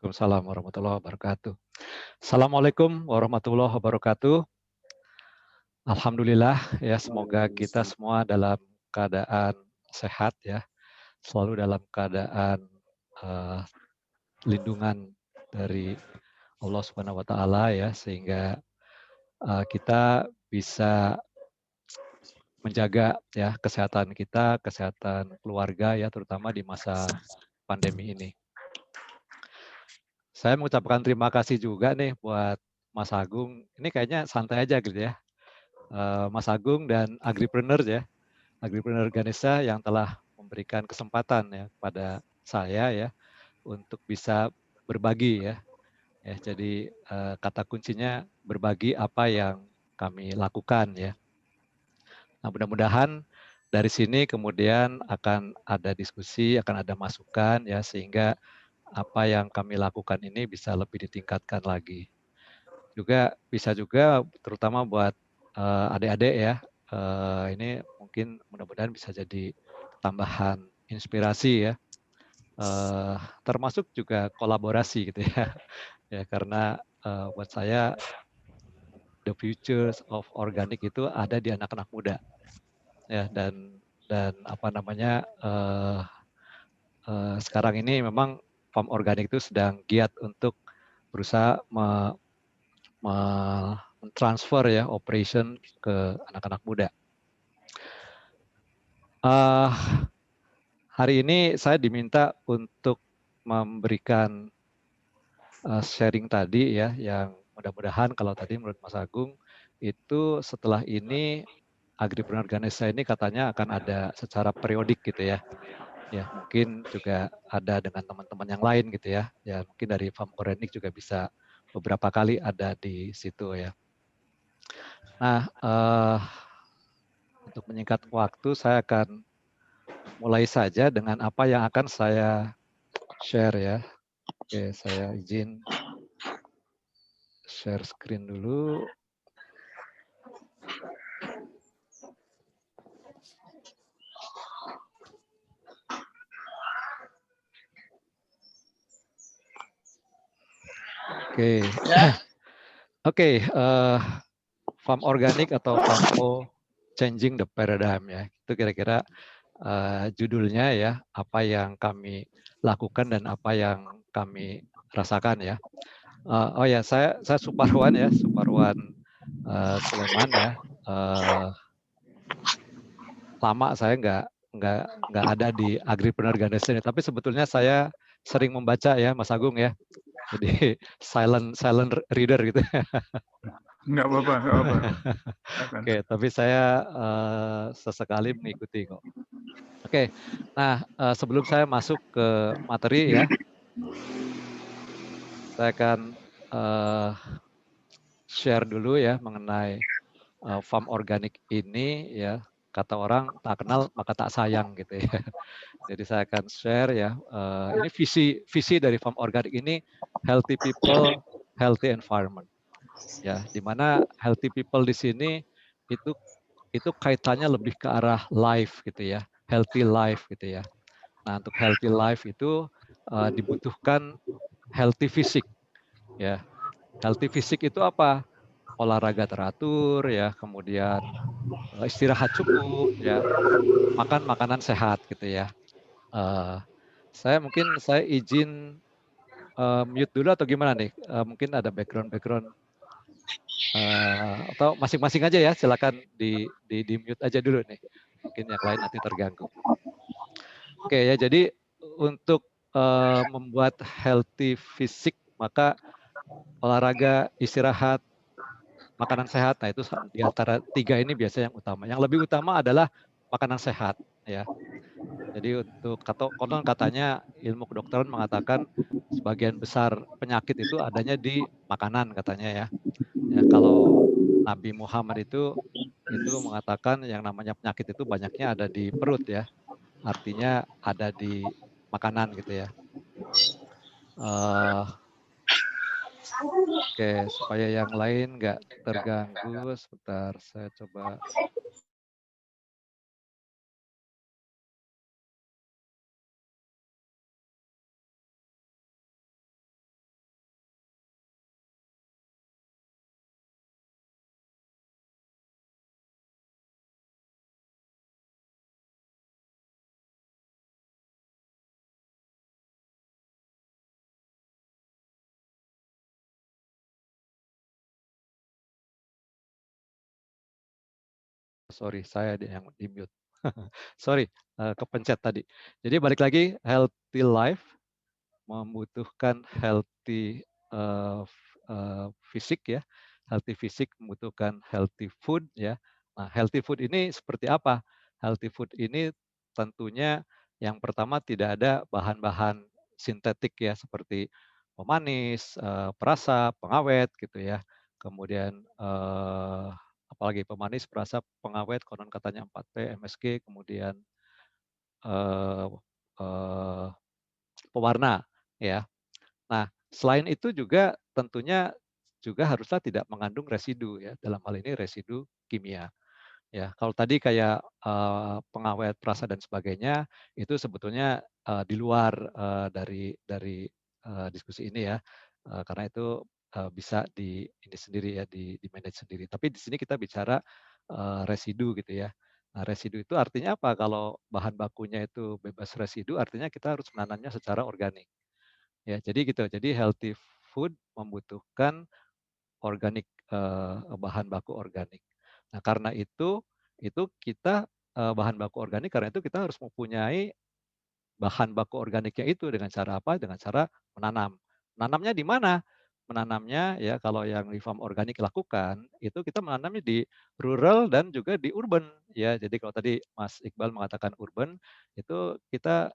Waalaikumsalam warahmatullahi wabarakatuh. Assalamualaikum warahmatullahi wabarakatuh. Alhamdulillah ya, semoga kita Waalaikumsalam. semua dalam keadaan sehat ya, selalu dalam keadaan eh, lindungan dari Allah Subhanahu wa taala ya, sehingga kita bisa menjaga ya kesehatan kita, kesehatan keluarga ya, terutama di masa pandemi ini. Saya mengucapkan terima kasih juga nih buat Mas Agung. Ini kayaknya santai aja gitu ya. Mas Agung dan Agripreneur ya, Agripreneur Ganesha yang telah memberikan kesempatan ya kepada saya ya untuk bisa berbagi ya. Jadi kata kuncinya berbagi apa yang kami lakukan ya. Nah, mudah-mudahan dari sini kemudian akan ada diskusi, akan ada masukan ya, sehingga apa yang kami lakukan ini bisa lebih ditingkatkan lagi. Juga bisa juga terutama buat adik-adik ya, ini mungkin mudah-mudahan bisa jadi tambahan inspirasi ya, termasuk juga kolaborasi gitu ya. Ya karena buat saya the futures of organic itu ada di anak-anak muda ya, dan apa namanya, sekarang ini memang farm organik itu sedang giat untuk berusaha mentransfer ya operation ke anak-anak muda. Hari ini saya diminta untuk memberikan sharing tadi ya, yang mudah-mudahan kalau tadi menurut Mas Agung itu setelah ini Agripreneur Ganesha ini katanya akan ada secara periodik gitu ya. Ya mungkin juga ada dengan teman-teman yang lain gitu ya. Ya mungkin dari Farm Organic juga bisa beberapa kali ada di situ ya. Nah, untuk menyingkat waktu saya akan mulai saja dengan apa yang akan saya share ya. Oke, saya izin share screen dulu. Oke, Ya, oke, farm organik atau FAMO Changing the Paradigm ya. Itu kira-kira judulnya ya, apa yang kami lakukan dan apa yang kami rasakan ya. Oh ya, saya Suparwan ya, Suparwan Sulaiman ya. Lama saya nggak ada di Agripreneur Ganesha ini, tapi sebetulnya saya sering membaca ya, Mas Agung ya. Jadi silent reader gitu. nggak apa-apa, nggak apa-apa. Oke, tapi saya sesekali mengikuti kok. Oke, nah sebelum saya masuk ke materi ya, saya akan uh, share dulu ya mengenai farm organik ini ya. Kata orang tak kenal maka tak sayang gitu ya. Jadi saya akan share ya. Ini visi dari farm organik ini healthy people, healthy environment. Ya, di mana healthy people di sini itu kaitannya lebih ke arah life gitu ya, healthy life gitu ya. Nah, untuk healthy life itu dibutuhkan healthy fisik ya. Healthy fisik itu apa? Olahraga teratur ya, kemudian istirahat cukup ya, makan makanan sehat gitu ya. Eh, saya izin mute dulu atau gimana nih? Mungkin ada background atau masing-masing aja ya, silakan di mute aja dulu nih. Mungkin yang lain nanti terganggu. Oke ya, jadi untuk membuat healthy fisik maka olahraga, istirahat, makanan sehat. Nah itu di antara tiga ini biasanya yang utama. Yang lebih utama adalah makanan sehat ya. Jadi untuk konon katanya ilmu kedokteran mengatakan sebagian besar penyakit itu adanya di makanan katanya ya. Ya kalau Nabi Muhammad itu mengatakan yang namanya penyakit itu banyaknya ada di perut ya. Artinya ada di makanan gitu ya. Oke, supaya yang lain nggak terganggu, sebentar saya coba. sorry saya yang di-mute. Sorry, kepencet tadi. Jadi balik lagi, healthy life membutuhkan healthy, fisik ya, healthy fisik membutuhkan healthy food ya. Nah, healthy food ini seperti apa? Healthy food ini tentunya yang pertama tidak ada bahan-bahan sintetik ya, seperti pemanis, perasa, pengawet gitu ya. Kemudian, apalagi pemanis, perasa, pengawet, konon katanya 4P, MSG, kemudian, eee eee, pewarna ya. Nah, selain itu juga tentunya juga haruslah tidak mengandung residu ya, dalam hal ini residu kimia. Ya, kalau tadi kayak, pengawet, perasa dan sebagainya, itu sebetulnya, di luar, dari, diskusi ini ya, karena itu, bisa ini sendiri ya, di-manage sendiri. Tapi di sini kita bicara, residu gitu ya. Nah, residu itu artinya apa? Kalau bahan bakunya itu bebas residu, artinya kita harus menanamnya secara organik. Ya, jadi gitu. Jadi healthy food membutuhkan organik, bahan baku organik. Nah, karena itu kita, bahan baku organik, karena itu kita harus mempunyai bahan baku organiknya itu dengan cara apa? Dengan cara menanam. Menanamnya di mana? Menanamnya ya kalau yang di farm organik lakukan, itu kita menanamnya di rural dan juga di urban ya. Jadi kalau tadi Mas Iqbal mengatakan urban, itu kita,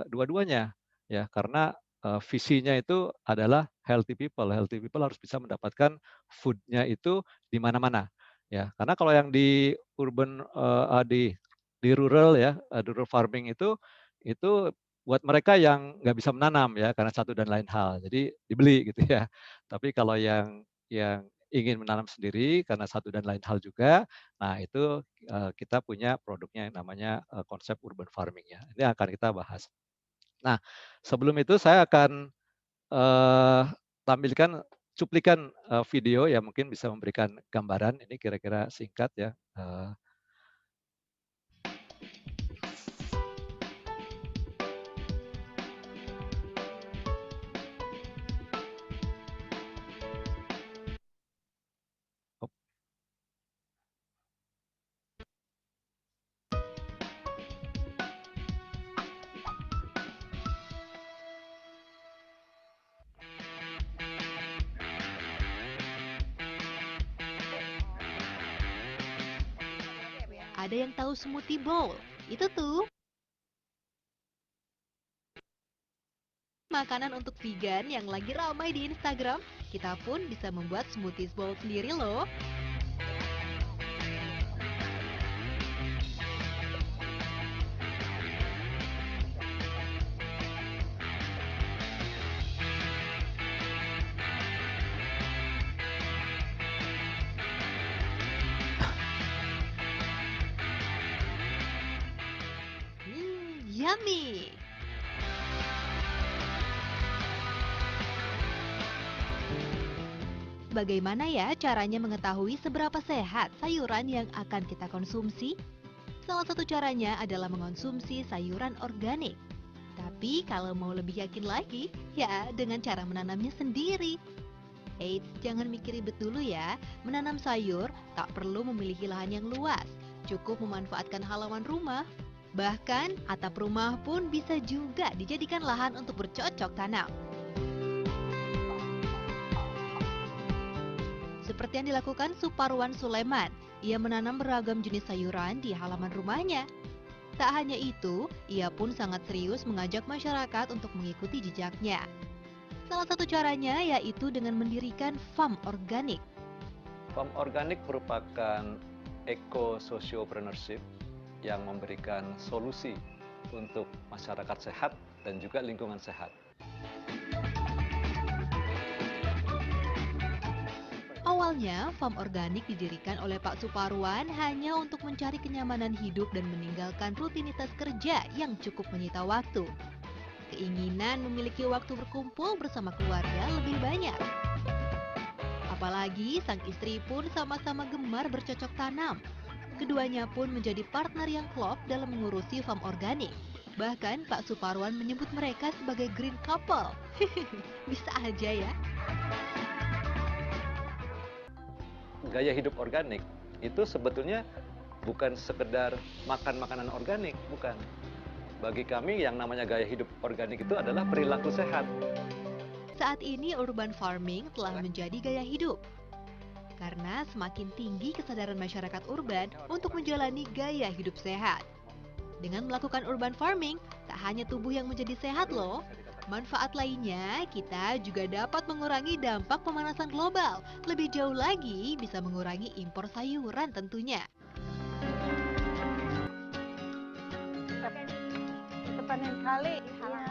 dua-duanya ya. Karena, visinya itu adalah healthy people. Healthy people harus bisa mendapatkan food-nya itu di mana-mana ya. Karena kalau yang di urban, di rural ya, rural farming itu buat mereka yang nggak bisa menanam ya, karena satu dan lain hal, jadi dibeli gitu ya. Tapi kalau yang ingin menanam sendiri karena satu dan lain hal juga, nah itu, kita punya produknya yang namanya, konsep urban farming ya. Ini akan kita bahas. Nah, sebelum itu saya akan, eee, tampilkan cuplikan, video yang mungkin bisa memberikan gambaran, ini kira-kira singkat ya, Ada yang tahu smoothie bowl? Itu tuh makanan untuk vegan yang lagi ramai di Instagram. Kita pun bisa membuat smoothies bowl sendiri loh. Yummy! Bagaimana ya caranya mengetahui seberapa sehat sayuran yang akan kita konsumsi? Salah satu caranya adalah mengonsumsi sayuran organik. Tapi kalau mau lebih yakin lagi, ya dengan cara menanamnya sendiri. Eits, jangan mikir ribet dulu ya. Menanam sayur tak perlu memiliki lahan yang luas. Cukup memanfaatkan halaman rumah. Bahkan atap rumah pun bisa juga dijadikan lahan untuk bercocok tanam. Seperti yang dilakukan Suparwan Suleman, ia menanam beragam jenis sayuran di halaman rumahnya. Tak hanya itu, ia pun sangat serius mengajak masyarakat untuk mengikuti jejaknya. Salah satu caranya yaitu dengan mendirikan farm organik. Farm organik merupakan eco-sociopreneurship yang memberikan solusi untuk masyarakat sehat dan juga lingkungan sehat. Awalnya, farm organik didirikan oleh Pak Suparwan hanya untuk mencari kenyamanan hidup dan meninggalkan rutinitas kerja yang cukup menyita waktu. Keinginan memiliki waktu berkumpul bersama keluarga lebih banyak. Apalagi sang istri pun sama-sama gemar bercocok tanam. Keduanya pun menjadi partner yang klop dalam mengurusi farm organik. Bahkan Pak Suparwan menyebut mereka sebagai green couple. Bisa aja ya. Gaya hidup organik itu sebetulnya bukan sekedar makan makanan organik, bukan. Bagi kami yang namanya gaya hidup organik itu adalah perilaku sehat. Saat ini urban farming telah menjadi gaya hidup. Karena semakin tinggi kesadaran masyarakat urban untuk menjalani gaya hidup sehat. Dengan melakukan urban farming, tak hanya tubuh yang menjadi sehat loh. Manfaat lainnya, kita juga dapat mengurangi dampak pemanasan global. Lebih jauh lagi, bisa mengurangi impor sayuran tentunya.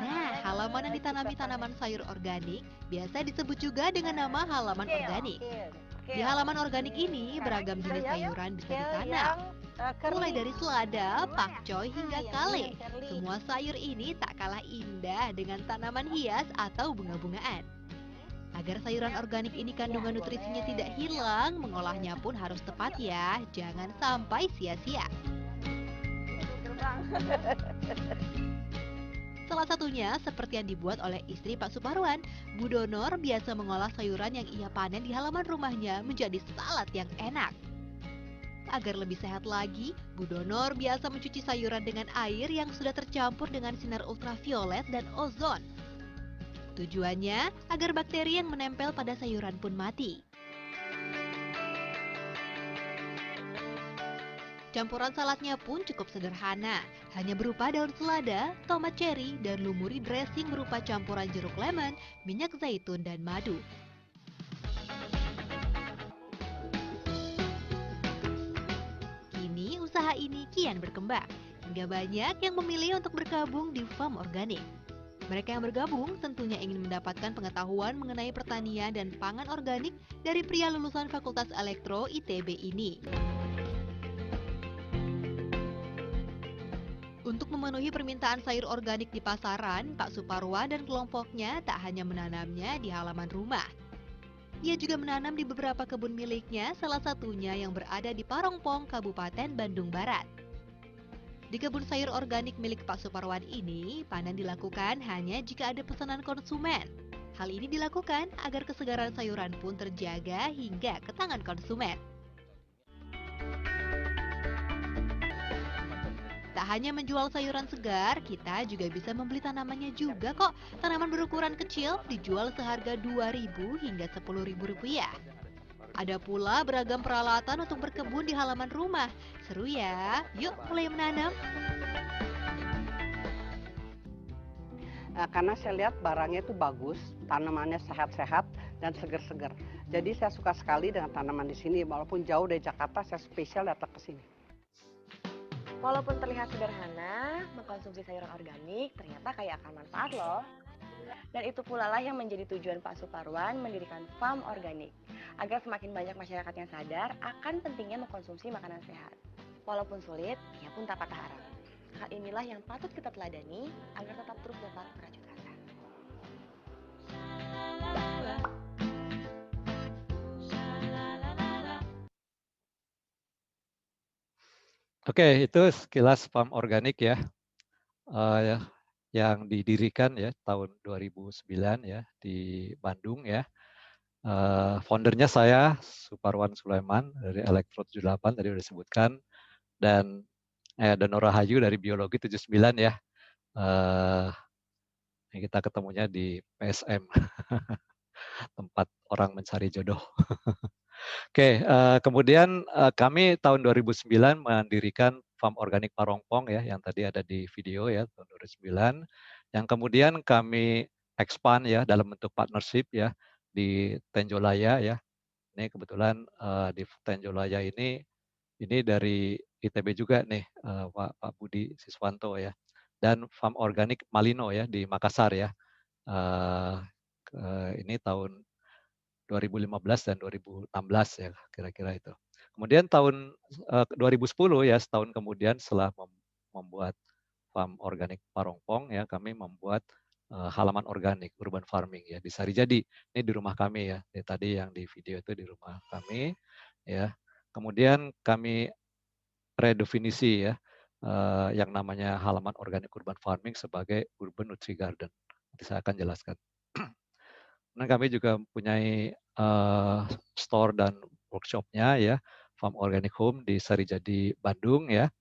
Nah, halaman yang ditanami tanaman sayur organik biasa disebut juga dengan nama halaman organik. Di halaman organik ini, beragam jenis sayuran bisa ditanam. Mulai dari selada, pakcoy, hingga kale. Semua sayur ini tak kalah indah dengan tanaman hias atau bunga-bungaan. Agar sayuran organik ini kandungan nutrisinya tidak hilang, mengolahnya pun harus tepat ya, jangan sampai sia-sia. Salah satunya seperti yang dibuat oleh istri Pak Suparwan, Bu Donor biasa mengolah sayuran yang ia panen di halaman rumahnya menjadi salad yang enak. Agar lebih sehat lagi, Bu Donor biasa mencuci sayuran dengan air yang sudah tercampur dengan sinar ultraviolet dan ozon. Tujuannya agar bakteri yang menempel pada sayuran pun mati. Campuran saladnya pun cukup sederhana, hanya berupa daun selada, tomat cherry, dan lumuri dressing berupa campuran jeruk lemon, minyak zaitun, dan madu. Kini usaha ini kian berkembang, hingga banyak yang memilih untuk bergabung di farm organik. Mereka yang bergabung tentunya ingin mendapatkan pengetahuan mengenai pertanian dan pangan organik dari pria lulusan Fakultas Elektro ITB ini. Untuk memenuhi permintaan sayur organik di pasaran, Pak Suparwan dan kelompoknya tak hanya menanamnya di halaman rumah. Ia juga menanam di beberapa kebun miliknya, salah satunya yang berada di Parongpong, Kabupaten Bandung Barat. Di kebun sayur organik milik Pak Suparwan ini, panen dilakukan hanya jika ada pesanan konsumen. Hal ini dilakukan agar kesegaran sayuran pun terjaga hingga ke tangan konsumen. Tak hanya menjual sayuran segar, kita juga bisa membeli tanamannya juga kok. Tanaman berukuran kecil dijual seharga Rp2.000 hingga Rp10.000. Ada pula beragam peralatan untuk berkebun di halaman rumah. Seru ya, yuk mulai menanam. Karena saya lihat barangnya itu bagus, tanamannya sehat-sehat dan segar-segar. Jadi saya suka sekali dengan tanaman di sini, walaupun jauh dari Jakarta, saya spesial datang ke sini. Walaupun terlihat sederhana, mengkonsumsi sayuran organik ternyata kaya akan manfaat loh. Dan itu pula lah yang menjadi tujuan Pak Suparwan mendirikan farm organik, agar semakin banyak masyarakat yang sadar akan pentingnya mengkonsumsi makanan sehat. Walaupun sulit, ia pun tak patah arang. Hal inilah yang patut kita teladani agar tetap terus dapat merajut rasa. Oke, itu sekilas farm organik ya, yang didirikan ya tahun 2009 ya di Bandung ya. Foundernya saya, Suparwan Sulaiman dari Elektro 78 tadi sudah disebutkan, dan Donor Rahayu dari Biologi 79 ya. Kita ketemunya di PSM, tempat orang mencari jodoh. Oke, kemudian kami tahun 2009 mendirikan farm organik Parongpong ya, yang tadi ada di video ya tahun 2009. Yang kemudian kami expand ya dalam bentuk partnership ya di Tenjolaya ya. Ini kebetulan di Tenjolaya ini dari ITB juga nih Pak Budi Siswanto ya. Dan farm organik Malino ya di Makassar ya. Ini tahun 2015 dan 2016 ya kira-kira itu. Kemudian tahun 2010 ya, setahun kemudian setelah membuat farm organik Parongpong ya, kami membuat halaman organik urban farming ya di Sarijadi. Ini di rumah kami ya. Tadi yang di video itu di rumah kami ya. Kemudian kami redefinisi ya yang namanya halaman organik urban farming sebagai urban nutri garden. Nanti saya akan jelaskan. Dan kami juga mempunyai store dan workshopnya ya, Farm Organic Home di Sarijadi, Bandung ya.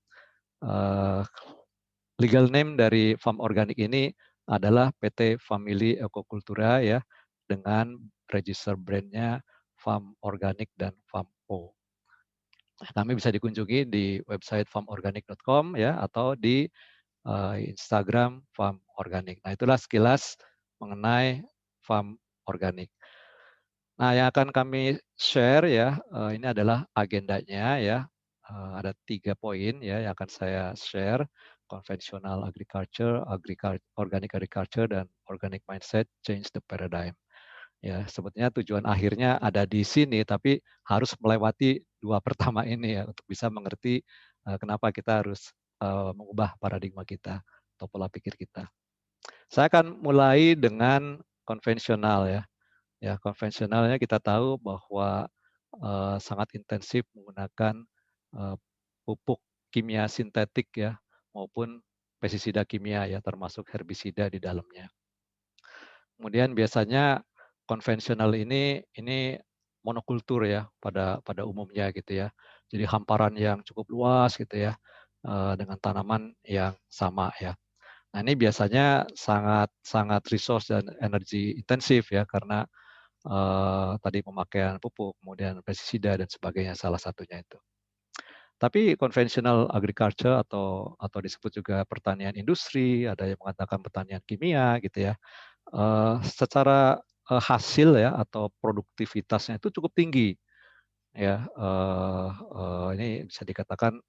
Legal name dari Farm Organic ini adalah PT Family Ekokultura ya, dengan register brandnya Farm Organic dan Farm O. Kami bisa dikunjungi di website farmorganic.com ya, atau di Instagram Farm Organic. Nah, itulah sekilas mengenai Farm Organic. Nah, yang akan kami share ya, ini adalah agendanya ya. Ada 3 poin ya yang akan saya share: conventional agriculture, organic agriculture, dan organic mindset, change the paradigm. Ya, sebetulnya tujuan akhirnya ada di sini, tapi harus melewati 2 pertama ini ya untuk bisa mengerti kenapa kita harus mengubah paradigma kita atau pola pikir kita. Saya akan mulai dengan konvensional ya. Ya, konvensionalnya kita tahu bahwa sangat intensif menggunakan pupuk kimia sintetik ya, maupun pestisida kimia ya, termasuk herbisida di dalamnya. Kemudian biasanya konvensional ini monokultur ya pada umumnya gitu ya. Jadi hamparan yang cukup luas gitu ya, dengan tanaman yang sama ya. Nah, ini biasanya sangat resource dan energi intensif ya, karena tadi pemakaian pupuk, kemudian pestisida dan sebagainya, salah satunya itu. Tapi conventional agriculture atau disebut juga pertanian industri, ada yang mengatakan pertanian kimia gitu ya. Secara hasil ya atau produktivitasnya itu cukup tinggi ya. Ini bisa dikatakan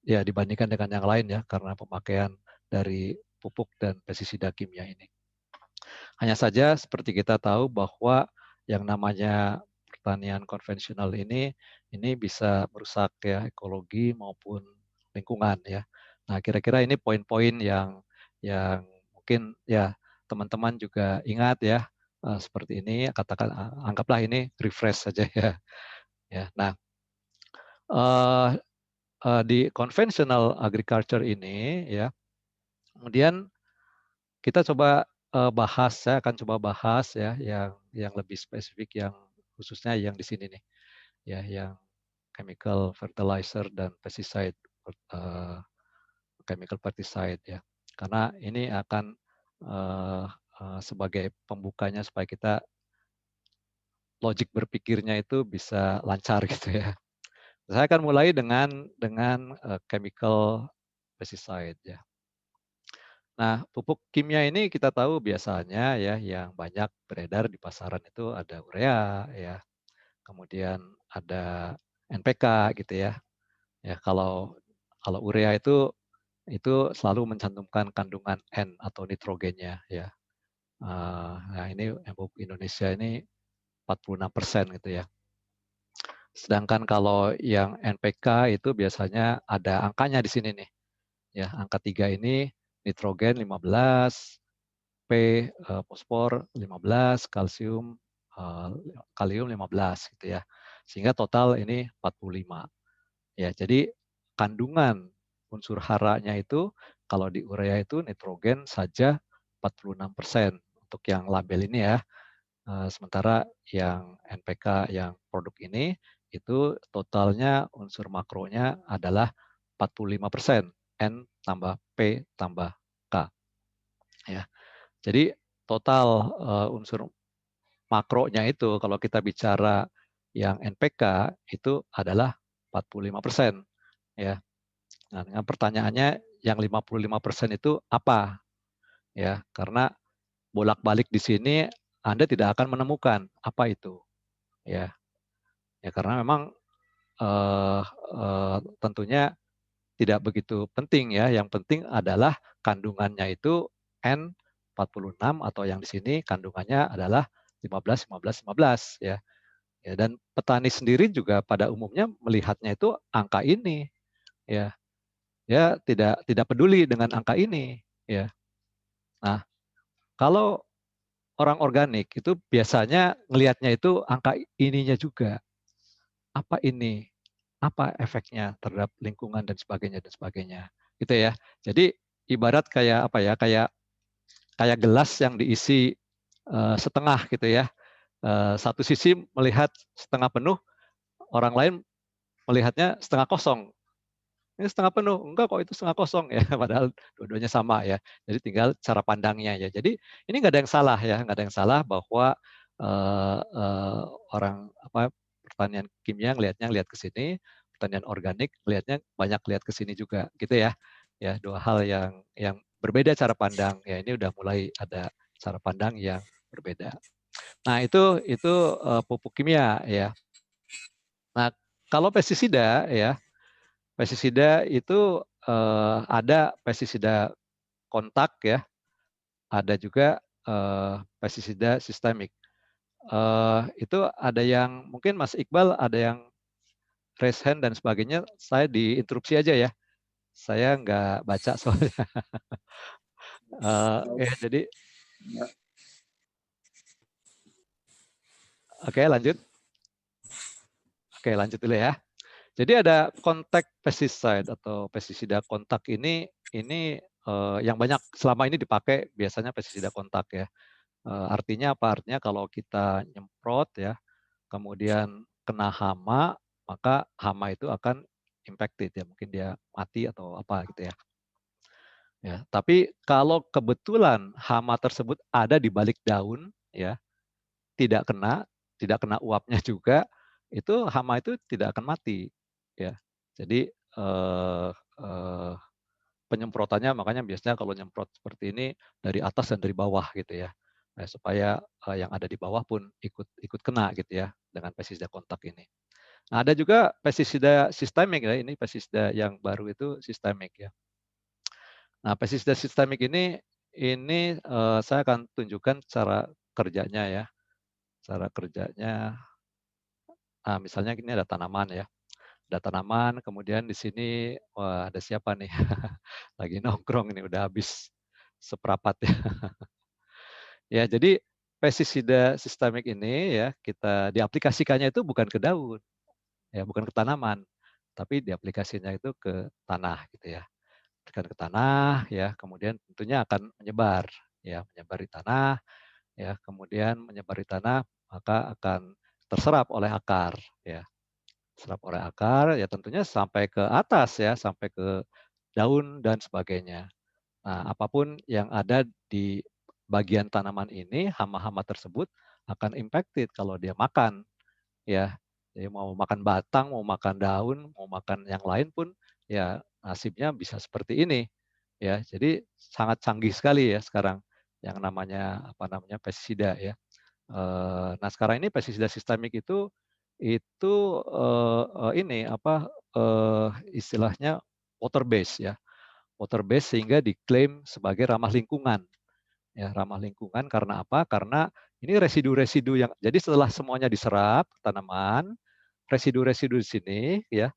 ya dibandingkan dengan yang lain ya, karena pemakaian dari pupuk dan pestisida kimia ini. Hanya saja seperti kita tahu bahwa yang namanya pertanian konvensional ini bisa merusak ya ekologi maupun lingkungan ya. Nah, kira-kira ini poin-poin yang mungkin ya teman-teman juga ingat ya, seperti ini, katakan anggaplah ini refresh saja ya. Ya, nah di conventional agriculture ini ya, kemudian kita coba bahas, saya akan coba bahas ya yang lebih spesifik, yang khususnya yang di sini nih ya, yang chemical fertilizer dan pesticide, chemical pesticide ya, karena ini akan sebagai pembukanya supaya kita logik berpikirnya itu bisa lancar gitu ya. Saya akan mulai dengan chemical pesticide ya. Nah, pupuk kimia ini kita tahu biasanya ya yang banyak beredar di pasaran itu ada urea ya, kemudian ada NPK gitu ya. Ya, kalau urea itu selalu mencantumkan kandungan N atau nitrogennya ya. Nah, ini pupuk Indonesia ini 46% gitu ya. Sedangkan kalau yang NPK itu biasanya ada angkanya di sini nih. Ya, angka 3 ini nitrogen 15, fosfor 15, kalium 15 gitu ya. Sehingga total ini 45. Ya, jadi kandungan unsur haranya itu kalau di urea itu nitrogen saja 46% untuk yang label ini ya. Sementara yang NPK yang produk ini itu totalnya unsur makronya adalah 45%, N tambah P tambah K. Ya. Jadi total unsur makronya itu kalau kita bicara yang NPK itu adalah 45% ya. Nah, dengan pertanyaannya yang 55% itu apa? Ya, karena bolak-balik di sini Anda tidak akan menemukan apa itu. Ya. Ya, karena memang tentunya tidak begitu penting ya. Yang penting adalah kandungannya itu N46 atau yang di sini kandungannya adalah 15, 15, 15 ya. Ya, dan petani sendiri juga pada umumnya melihatnya itu angka ini ya. Ya tidak peduli dengan angka ini ya. Nah, kalau orang organik itu biasanya ngelihatnya itu angka ininya juga. Apa ini? Apa efeknya terhadap lingkungan dan sebagainya gitu ya. Jadi ibarat kayak apa ya, kayak gelas yang diisi setengah gitu ya. Satu sisi melihat setengah penuh, orang lain melihatnya setengah kosong. Ini setengah penuh, enggak kok itu setengah kosong ya, padahal dua-duanya sama ya. Jadi tinggal cara pandangnya ya. Jadi ini nggak ada yang salah ya, nggak ada yang salah bahwa orang pertanian kimia ngelihat ke sini, pertanian organik ngelihatnya banyak lihat ke sini juga, gitu ya. Ya, dua hal yang berbeda cara pandang. Ya, ini udah mulai ada cara pandang yang berbeda. Nah, itu pupuk kimia ya. Nah, kalau pestisida ya, pestisida itu ada pestisida kontak ya, ada juga pestisida sistemik. Itu ada yang mungkin Mas Iqbal ada yang raise hand dan sebagainya, saya diinterupsi aja ya. Saya nggak baca soalnya. Ya, jadi oke lanjut. Oke lanjut dulu ya. Jadi ada kontak pesticide atau pestisida kontak ini yang banyak selama ini dipakai biasanya pestisida kontak ya. Artinya apa? Artinya kalau kita nyemprot ya, kemudian kena hama, maka hama itu akan impacted ya, mungkin dia mati atau apa gitu ya. Ya, tapi kalau kebetulan hama tersebut ada di balik daun ya, tidak kena uapnya juga, itu hama itu tidak akan mati ya. Jadi penyemprotannya makanya biasanya kalau nyemprot seperti ini dari atas dan dari bawah gitu ya. Nah, supaya yang ada di bawah pun ikut kena gitu ya dengan pestisida kontak ini. Nah, ada juga pestisida sistemik ya, ini pestisida yang baru itu sistemik ya. Nah, pestisida sistemik ini saya akan tunjukkan cara kerjanya ya. Cara kerjanya, nah misalnya ini ada tanaman ya. Ada tanaman, kemudian di sini wah ada siapa nih? Lagi nongkrong ini udah habis seprapat ya. Ya, jadi pestisida sistemik ini ya kita diaplikasikannya itu bukan ke daun, ya bukan ke tanaman, tapi diaplikasinya itu ke tanah gitu ya. Tekan ke tanah ya, kemudian tentunya akan menyebar ya, menyebar di tanah ya, kemudian menyebar di tanah maka akan terserap oleh akar ya. Serap oleh akar ya tentunya sampai ke atas ya, sampai ke daun dan sebagainya. Nah, apapun yang ada di bagian tanaman ini, hama-hama tersebut akan impacted kalau dia makan, ya. Jadi mau makan batang, mau makan daun, mau makan yang lain pun, ya nasibnya bisa seperti ini, ya. Jadi sangat canggih sekali ya sekarang yang namanya pestisida ya. Nah sekarang ini pestisida sistemik itu istilahnya water base ya, water base sehingga diklaim sebagai ramah lingkungan. Ya, ramah lingkungan karena apa? Karena ini residu-residu yang jadi setelah semuanya diserap tanaman, residu-residu di sini ya,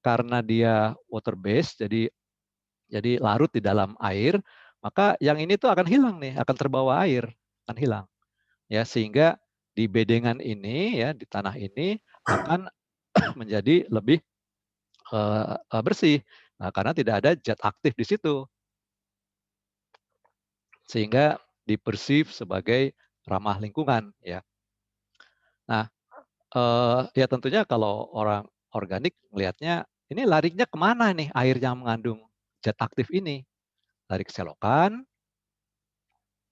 karena dia water base jadi larut di dalam air, maka yang ini tuh akan hilang nih, akan terbawa air, akan hilang. Ya, sehingga di bedengan ini ya, di tanah ini akan menjadi lebih bersih. Nah, karena tidak ada zat aktif di situ. Sehingga dipersif sebagai ramah lingkungan ya. Nah, ya tentunya kalau orang organik melihatnya ini larinya kemana nih air yang mengandung zat aktif ini? Lari ke selokan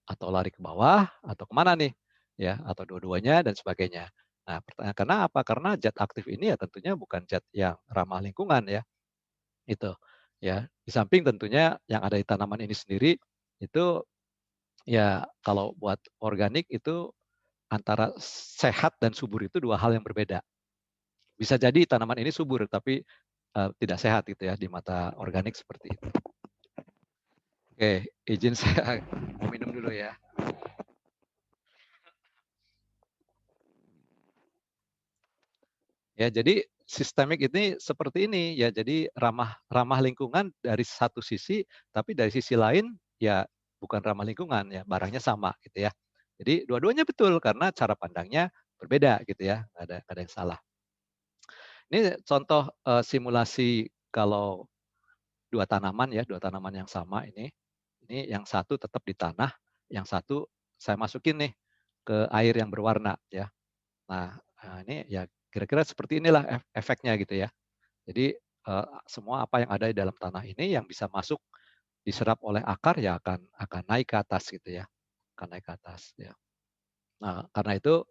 atau lari ke bawah atau kemana nih? Ya, atau dua-duanya dan sebagainya. Nah, pertanyaan karena apa? Karena zat aktif ini ya tentunya bukan zat yang ramah lingkungan ya. Itu ya. Di samping tentunya yang ada di tanaman ini sendiri itu ya kalau buat organik itu antara sehat dan subur itu dua hal yang berbeda. Bisa jadi tanaman ini subur tapi tidak sehat gitu ya di mata organik seperti itu. Oke, izin saya mau minum dulu ya. Ya, jadi sistemik ini seperti ini ya. Jadi ramah lingkungan dari satu sisi, tapi dari sisi lain ya bukan ramah lingkungan ya, barangnya sama gitu ya. Jadi dua-duanya betul karena cara pandangnya berbeda gitu ya, nggak ada yang salah. Ini contoh simulasi kalau dua tanaman ya, dua tanaman yang sama ini. Ini yang satu tetap di tanah, yang satu saya masukin nih ke air yang berwarna ya. Nah, ini ya Kira-kira seperti inilah efeknya gitu ya. Jadi semua apa yang ada di dalam tanah ini yang bisa masuk diserap oleh akar ya akan naik ke atas gitu ya, akan naik ke atas ya. Nah, karena itu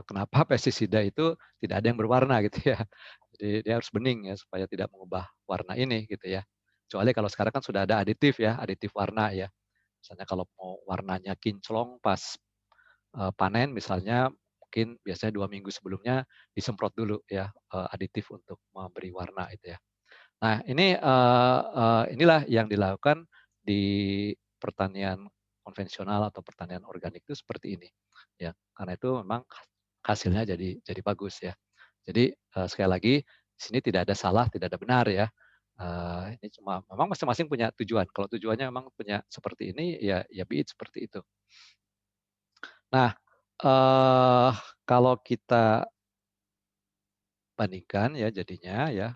kenapa pestisida itu tidak ada yang berwarna gitu ya. Jadi dia harus bening ya supaya tidak mengubah warna ini gitu ya. Kecuali kalau sekarang kan sudah ada aditif ya, aditif warna ya. Misalnya kalau mau warnanya kinclong pas panen misalnya mungkin biasanya 2 minggu sebelumnya disemprot dulu ya aditif untuk memberi warna itu ya. Nah ini inilah yang dilakukan di pertanian konvensional atau pertanian organik itu seperti ini ya. Karena itu memang hasilnya jadi bagus ya. Jadi sekali lagi di sini tidak ada salah, tidak ada benar ya. Ini cuma memang masing-masing punya tujuan. Kalau tujuannya memang punya seperti ini ya be it seperti itu. Nah, kalau kita bandingkan ya jadinya ya,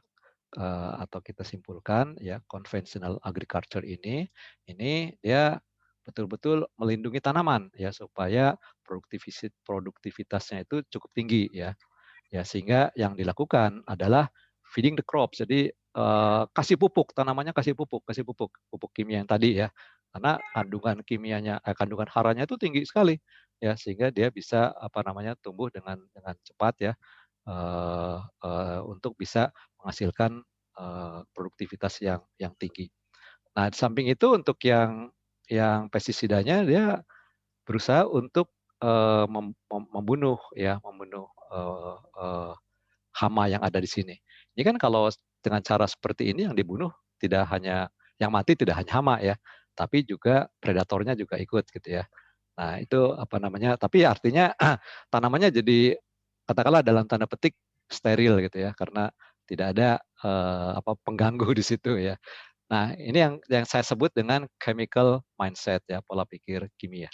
atau kita simpulkan ya conventional agriculture ini dia betul-betul melindungi tanaman ya supaya produktivitasnya itu cukup tinggi ya. Ya sehingga yang dilakukan adalah feeding the crops. Jadi kasih pupuk, tanamannya kasih pupuk kimia yang tadi ya. Karena kandungan haranya itu tinggi sekali ya sehingga dia bisa tumbuh dengan cepat ya untuk bisa menghasilkan produktivitas yang tinggi. Nah, di samping itu untuk yang pestisidanya dia berusaha untuk membunuh hama yang ada di sini. Ini kan kalau dengan cara seperti ini yang dibunuh tidak hanya yang mati tidak hanya hama ya, tapi juga predatornya juga ikut gitu ya. Nah, itu tapi artinya tanamannya jadi katakanlah dalam tanda petik steril gitu ya karena tidak ada pengganggu di situ ya. Nah, ini yang saya sebut dengan chemical mindset ya, pola pikir kimia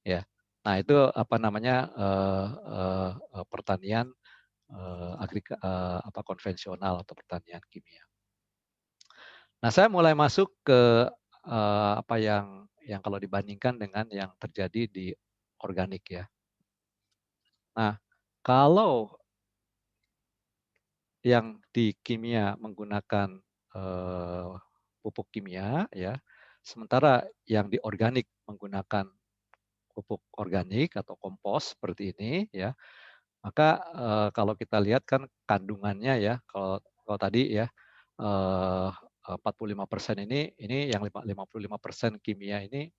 ya. Nah, itu pertanian konvensional atau pertanian kimia. Nah, saya mulai masuk ke apa yang kalau dibandingkan dengan yang terjadi di organik ya. Nah, kalau yang di kimia menggunakan pupuk kimia ya, sementara yang di organik menggunakan pupuk organik atau kompos seperti ini ya, maka kalau kita lihat kan kandungannya ya, kalau tadi ya 45% ini yang 55% kimia ini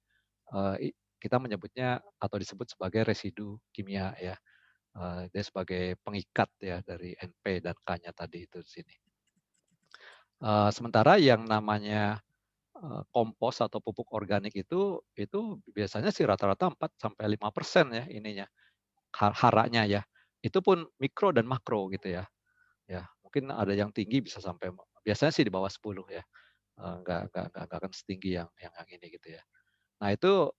kita menyebutnya atau disebut sebagai residu kimia ya. Dia sebagai pengikat ya dari NP dan K-nya tadi itu di sini. Sementara yang namanya kompos atau pupuk organik itu biasanya sih rata-rata 4-5% ya ininya haranya ya. Itu pun mikro dan makro gitu ya. Ya, mungkin ada yang tinggi bisa sampai biasanya sih di bawah 10 ya. Nggak akan setinggi yang ini gitu ya. Nah itu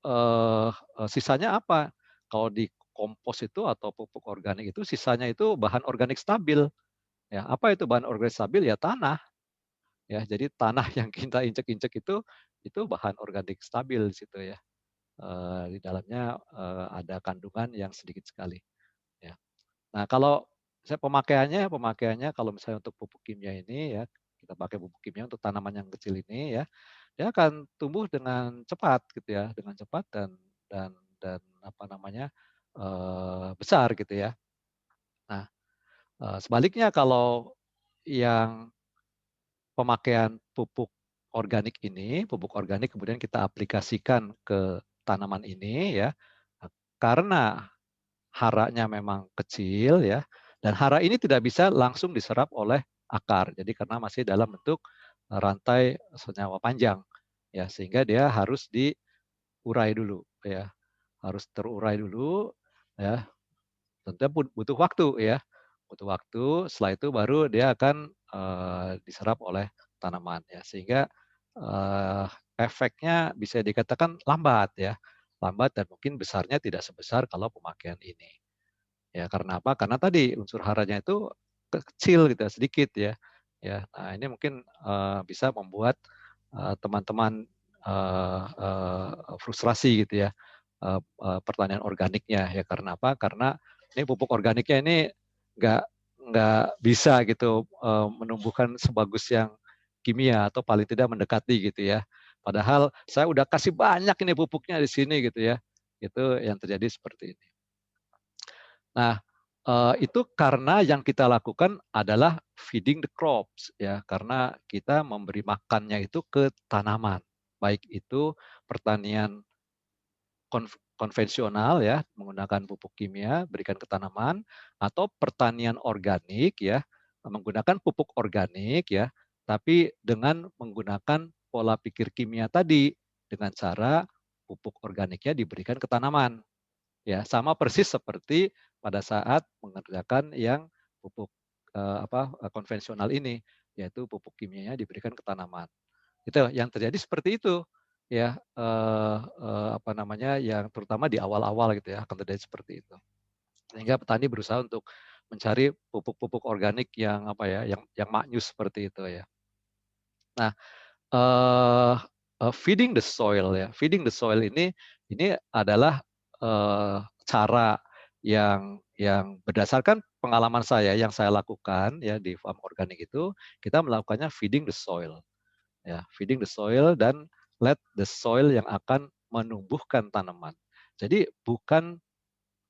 sisanya apa? Kalau di kompos itu atau pupuk organik itu sisanya itu bahan organik stabil. Ya, apa itu bahan organik stabil? Ya tanah. Ya, jadi tanah yang kita injek-injek itu bahan organik stabil di situ ya. Di dalamnya ada kandungan yang sedikit sekali. Ya. Nah kalau saya pemakaiannya kalau misalnya untuk pupuk kimia ini ya kita pakai pupuk kimia untuk tanaman yang kecil ini ya dia akan tumbuh dengan cepat gitu ya dengan cepat dan besar gitu ya. Nah sebaliknya kalau yang pemakaian pupuk organik ini, pupuk organik kemudian kita aplikasikan ke tanaman ini ya, karena haranya memang kecil ya, dan hara ini tidak bisa langsung diserap oleh akar. Jadi karena masih dalam bentuk rantai senyawa panjang ya, sehingga dia harus diurai dulu ya, harus terurai dulu ya. Tentunya butuh waktu ya, butuh waktu. Setelah itu baru dia akan diserap oleh tanaman ya, sehingga efeknya bisa dikatakan lambat ya, lambat dan mungkin besarnya tidak sebesar kalau pemakaian ini. Ya karena apa? Karena tadi unsur haranya itu kecil gitu, sedikit ya. Ya, nah ini mungkin bisa membuat teman-teman frustrasi gitu ya pertanian organiknya ya karena apa? Karena ini pupuk organiknya ini nggak nggak bisa gitu menumbuhkan sebagus yang kimia atau paling tidak mendekati gitu ya. Padahal saya udah kasih banyak ini pupuknya di sini gitu ya. Itu yang terjadi seperti ini. Nah, itu karena yang kita lakukan adalah feeding the crops ya, karena kita memberi makannya itu ke tanaman. Baik itu pertanian konvensional ya, menggunakan pupuk kimia berikan ke tanaman, atau pertanian organik ya, menggunakan pupuk organik ya, tapi dengan menggunakan pola pikir kimia tadi dengan cara pupuk organiknya diberikan ke tanaman. Ya, sama persis seperti pada saat mengerjakan yang pupuk konvensional ini, yaitu pupuk kimianya diberikan ke tanaman. Itu yang terjadi seperti itu. Ya, yang terutama di awal-awal gitu ya akan terjadi seperti itu. Sehingga petani berusaha untuk mencari pupuk-pupuk organik yang yang maknyus seperti itu ya. Nah, feeding the soil ya. Feeding the soil ini adalah cara yang berdasarkan pengalaman saya yang saya lakukan ya di farm organik itu, kita melakukannya feeding the soil. Ya, feeding the soil dan let the soil yang akan menumbuhkan tanaman. Jadi bukan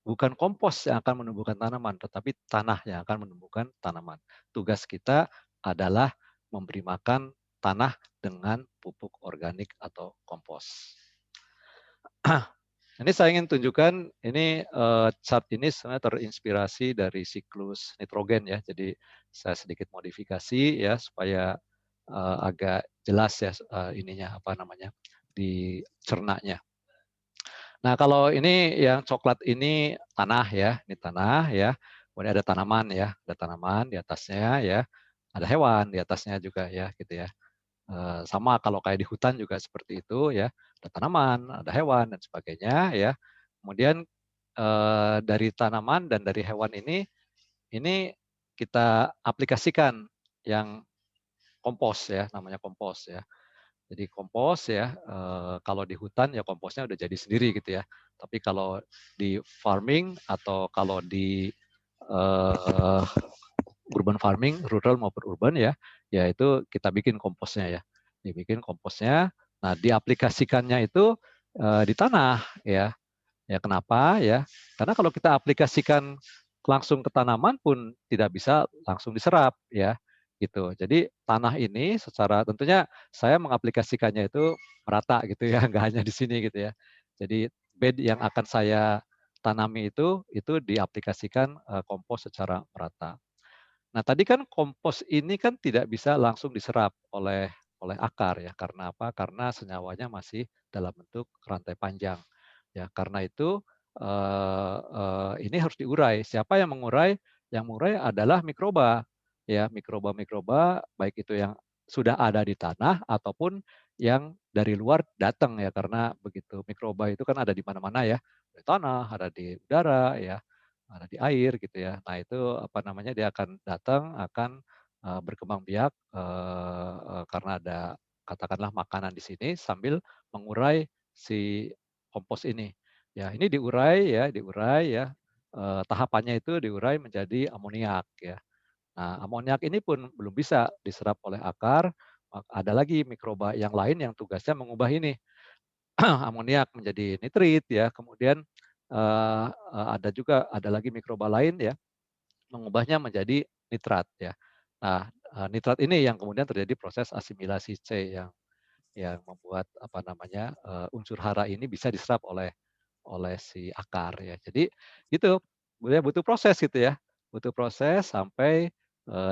bukan kompos yang akan menumbuhkan tanaman, tetapi tanah yang akan menumbuhkan tanaman. Tugas kita adalah memberi makan tanah dengan pupuk organik atau kompos. Ini saya ingin tunjukkan, ini chart ini sebenarnya terinspirasi dari siklus nitrogen ya. Jadi saya sedikit modifikasi ya supaya agak jelas ya di cernanya. Nah, kalau ini yang coklat ini tanah ya, ini tanah ya. Kemudian ada tanaman ya, ada tanaman di atasnya ya. Ada hewan di atasnya juga ya, gitu ya. Sama kalau kayak di hutan juga seperti itu ya. Ada tanaman, ada hewan dan sebagainya ya. Kemudian dari tanaman dan dari hewan ini kita aplikasikan yang kompos ya, namanya kompos ya. Jadi kompos ya, kalau di hutan ya komposnya udah jadi sendiri gitu ya. Tapi kalau di farming atau kalau di urban farming, rural maupun urban ya, ya itu kita bikin komposnya ya. Dibikin komposnya, nah diaplikasikannya itu di tanah ya. Ya kenapa ya? Karena kalau kita aplikasikan langsung ke tanaman pun tidak bisa langsung diserap ya gitu. Jadi tanah ini secara tentunya saya mengaplikasikannya itu merata gitu ya, nggak hanya di sini gitu ya. Jadi bed yang akan saya tanami itu diaplikasikan kompos secara merata. Nah, tadi kan kompos ini kan tidak bisa langsung diserap oleh akar ya. Karena apa? Karena senyawanya masih dalam bentuk rantai panjang. Ya, karena itu ini harus diurai. Siapa yang mengurai? Yang mengurai adalah mikroba. Ya, mikroba-mikroba baik itu yang sudah ada di tanah ataupun yang dari luar datang ya. Karena begitu mikroba itu kan ada di mana-mana ya. Di tanah, ada di udara ya, ada di air gitu ya. Nah, itu dia akan datang, akan berkembang biak karena ada katakanlah makanan di sini sambil mengurai si kompos ini. Ya, ini diurai ya. Tahapannya itu diurai menjadi amoniak ya. Nah, amoniak ini pun belum bisa diserap oleh akar. Ada lagi mikroba yang lain yang tugasnya mengubah ini amoniak menjadi nitrit ya. Kemudian ada lagi mikroba lain ya mengubahnya menjadi nitrat ya. Nah, nitrat ini yang kemudian terjadi proses asimilasi C yang membuat unsur hara ini bisa diserap oleh si akar ya. Jadi itu butuh proses gitu ya. Butuh proses sampai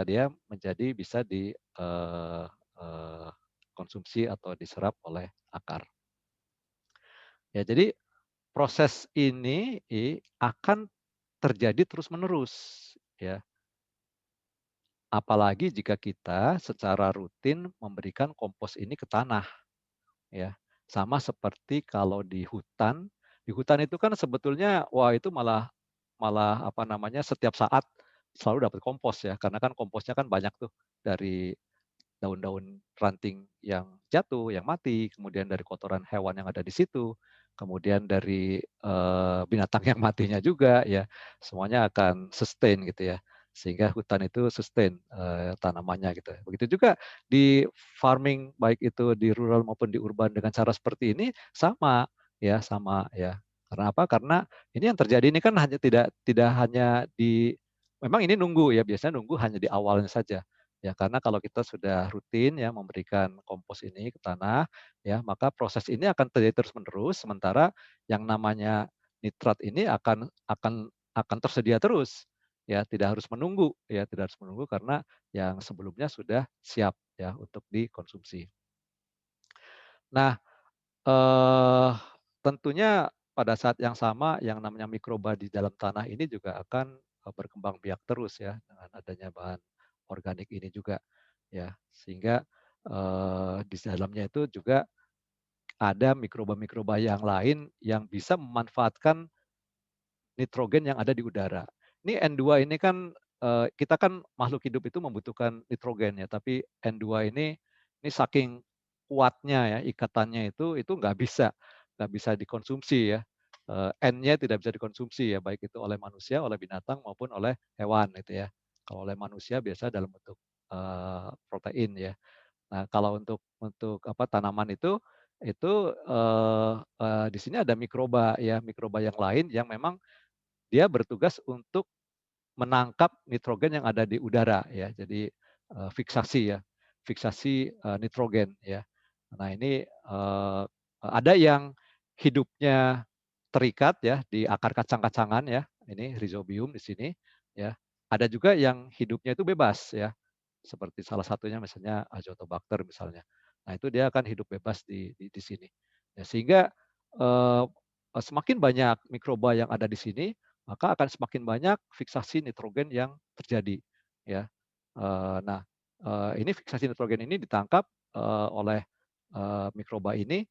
dia menjadi bisa konsumsi atau diserap oleh akar. Ya, jadi proses ini akan terjadi terus-menerus ya. Apalagi jika kita secara rutin memberikan kompos ini ke tanah ya. Sama seperti kalau di hutan itu kan sebetulnya wah itu malah malah setiap saat selalu dapat kompos ya. Karena kan komposnya kan banyak tuh dari daun-daun ranting yang jatuh, yang mati, kemudian dari kotoran hewan yang ada di situ. kemudian dari binatang yang matinya juga ya, semuanya akan sustain gitu ya. Sehingga hutan itu sustain tanamannya gitu. Begitu juga di farming baik itu di rural maupun di urban dengan cara seperti ini sama ya. Karena apa? Karena ini yang terjadi ini kan hanya tidak hanya di memang ini nunggu ya, biasanya nunggu hanya di awalnya saja. Ya, karena kalau kita sudah rutin ya memberikan kompos ini ke tanah, ya maka proses ini akan terjadi terus-menerus. Sementara yang namanya nitrat ini akan tersedia terus, ya tidak harus menunggu, ya tidak harus menunggu karena yang sebelumnya sudah siap ya untuk dikonsumsi. Nah, eh, tentunya pada saat yang sama yang namanya mikroba di dalam tanah ini juga akan berkembang biak terus ya dengan adanya bahan organik ini juga ya, sehingga di dalamnya itu juga ada mikroba-mikroba yang lain yang bisa memanfaatkan nitrogen yang ada di udara. Ini N2 ini kan kita kan makhluk hidup itu membutuhkan nitrogen ya, tapi N2 ini saking kuatnya ya ikatannya itu nggak bisa dikonsumsi ya. N-nya tidak bisa dikonsumsi ya, baik itu oleh manusia, oleh binatang maupun oleh hewan gitu ya. Kalau oleh manusia biasa dalam bentuk protein ya. Nah, kalau untuk apa tanaman itu di sini ada mikroba ya, mikroba yang lain yang memang dia bertugas untuk menangkap nitrogen yang ada di udara ya. Jadi fiksasi ya, fiksasi nitrogen ya. Nah, ini ada yang hidupnya terikat ya di akar kacang-kacangan ya. Ini rhizobium di sini ya. Ada juga yang hidupnya itu bebas ya. Seperti salah satunya misalnya Azotobacter misalnya. Nah, itu dia akan hidup bebas di sini. Ya, sehingga eh, semakin banyak mikroba yang ada di sini, maka akan semakin banyak fiksasi nitrogen yang terjadi. Ya, nah ini fiksasi nitrogen ini ditangkap oleh mikroba ini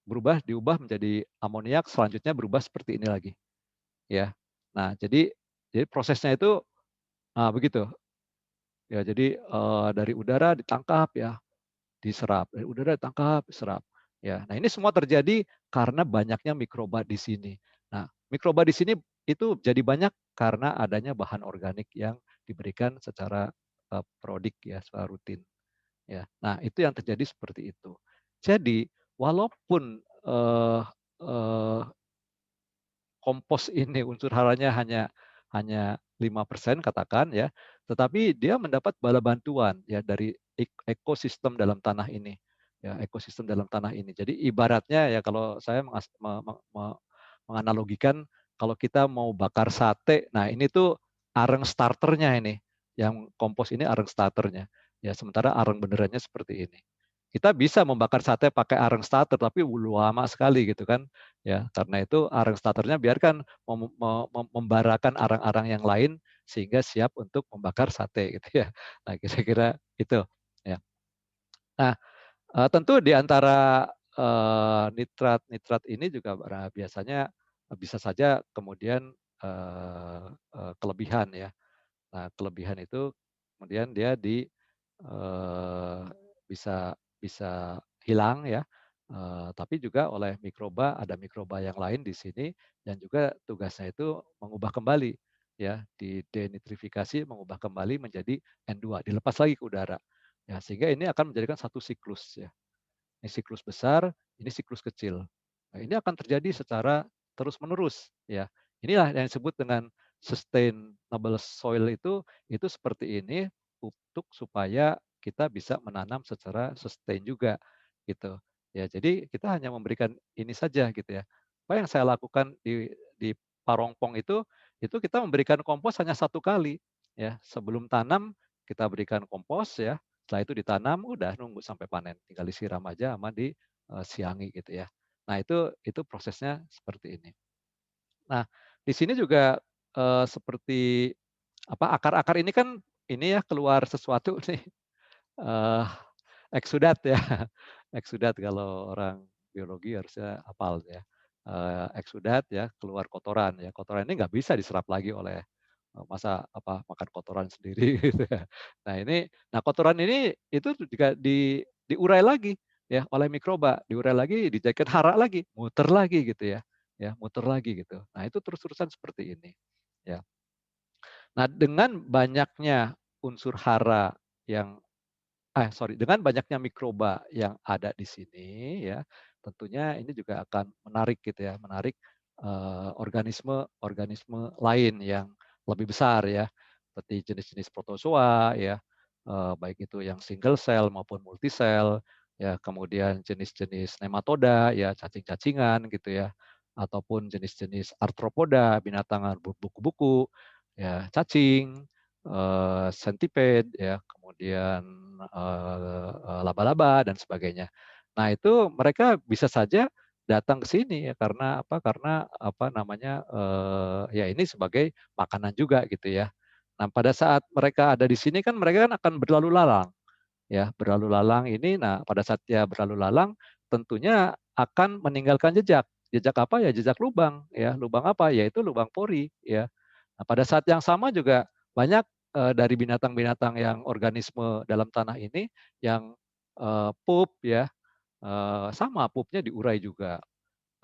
diubah menjadi amoniak, selanjutnya berubah seperti ini lagi. Ya, nah jadi prosesnya itu begitu. Ya, jadi dari udara ditangkap ya, diserap. Dari udara ditangkap, diserap. Ya, nah ini semua terjadi karena banyaknya mikroba di sini. Nah, mikroba di sini itu jadi banyak karena adanya bahan organik yang diberikan secara prodik ya, secara rutin. Ya, nah itu yang terjadi seperti itu. Jadi walaupun kompos ini unsur haranya hanya 5% katakan ya, tetapi dia mendapat bala bantuan ya dari ekosistem dalam tanah ini. Ya, ekosistem dalam tanah ini. Jadi ibaratnya ya kalau saya menganalogikan kalau kita mau bakar sate, nah ini tuh areng starternya ini. Yang kompos ini areng starternya. Ya, sementara areng benerannya seperti ini. Kita bisa membakar sate pakai areng starter, tapi lama sekali gitu kan. Ya, karena itu areng starternya biarkan membarakan arang-arang yang lain sehingga siap untuk membakar sate gitu ya. Nah, kira-kira itu ya. Nah, tentu di antara nitrat-nitrat ini juga biasanya bisa saja kemudian kelebihan ya. Nah, kelebihan itu kemudian dia bisa bisa hilang ya. Tapi juga oleh mikroba, ada mikroba yang lain di sini dan juga tugasnya itu mengubah kembali ya, didenitrifikasi mengubah kembali menjadi N2, dilepas lagi ke udara. Ya, sehingga ini akan menjadikan satu siklus ya. Ini siklus besar, ini siklus kecil. Nah, ini akan terjadi secara terus-menerus ya. Inilah yang disebut dengan sustainable soil itu seperti ini untuk supaya kita bisa menanam secara sustain juga gitu. Ya, jadi kita hanya memberikan ini saja gitu ya. Apa yang saya lakukan di Parongpong itu kita memberikan kompos hanya satu kali ya. Sebelum tanam kita berikan kompos ya. Setelah itu ditanam, udah nunggu sampai panen. Tinggal disiram aja sama disiangi gitu ya. Nah, itu prosesnya seperti ini. Nah, di sini juga seperti apa akar-akar ini kan ini ya keluar sesuatu nih eksudat ya. Eksudat kalau orang biologi harusnya hafal ya. Eksudat ya keluar kotoran ya. Kotoran ini nggak bisa diserap lagi oleh masa apa makan kotoran sendiri gitu ya. Nah, kotoran ini itu juga diurai lagi ya oleh mikroba, diurai lagi, dijadikan hara lagi, muter lagi gitu ya muter lagi gitu. Nah itu terus-terusan seperti ini. Ya. Nah dengan banyaknya unsur hara yang dengan banyaknya mikroba yang ada di sini ya, tentunya ini juga akan menarik gitu ya, menarik organisme-organisme lain yang lebih besar ya, seperti jenis-jenis protozoa ya, baik itu yang single cell maupun multisel, ya kemudian jenis-jenis nematoda ya, cacing-cacingan gitu ya, ataupun jenis-jenis arthropoda, binatang berbuku-buku, ya cacing, centipede ya, kemudian laba-laba dan sebagainya. Nah, itu mereka bisa saja datang ke sini ya karena apa? Karena apa namanya? Ya ini sebagai makanan juga gitu ya. Nah, pada saat mereka ada di sini kan mereka kan akan berlalu lalang ya, berlalu lalang ini. Nah, pada saat dia berlalu lalang tentunya akan meninggalkan jejak. Jejak apa ya? Jejak lubang ya. Lubang apa? Yaitu lubang pori ya. Nah, pada saat yang sama juga banyak dari binatang-binatang yang organisme dalam tanah ini yang pup ya, sama pupnya diurai juga.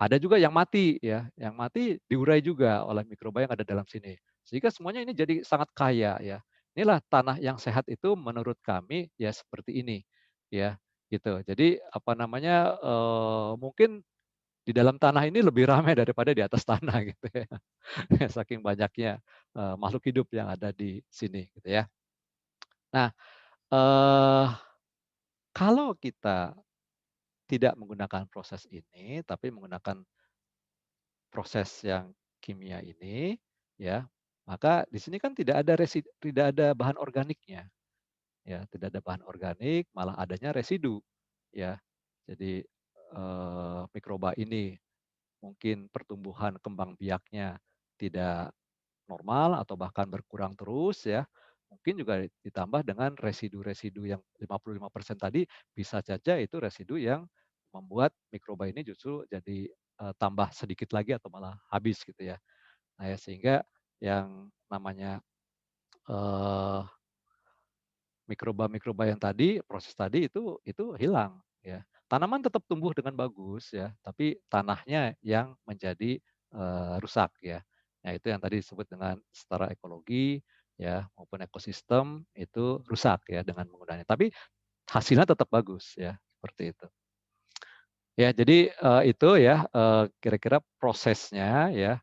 Ada juga yang mati ya, yang mati diurai juga oleh mikroba yang ada dalam sini. Sehingga semuanya ini jadi sangat kaya ya. Inilah tanah yang sehat itu menurut kami ya seperti ini ya, gitu. Jadi apa namanya, mungkin di dalam tanah ini lebih ramai daripada di atas tanah gitu ya. Saking banyaknya, makhluk hidup yang ada di sini gitu ya. Nah, eee, kalau kita tidak menggunakan proses ini, tapi menggunakan proses yang kimia ini, ya, maka di sini kan tidak ada bahan organiknya, ya, tidak ada bahan organik, malah adanya residu, ya. Jadi, mikroba ini mungkin pertumbuhan kembang biaknya tidak normal atau bahkan berkurang terus ya. Mungkin juga ditambah dengan residu-residu yang 55% tadi, bisa saja itu residu yang membuat mikroba ini justru jadi tambah sedikit lagi atau malah habis gitu ya. Nah ya sehingga yang namanya eh, mikroba-mikroba yang tadi, proses tadi itu hilang ya. Tanaman tetap tumbuh dengan bagus ya, tapi tanahnya yang menjadi rusak ya. Nah, itu yang tadi disebut dengan setara ekologi ya maupun ekosistem itu rusak ya dengan penggunaannya. Tapi hasilnya tetap bagus ya, seperti itu. Ya, jadi itu ya kira-kira prosesnya ya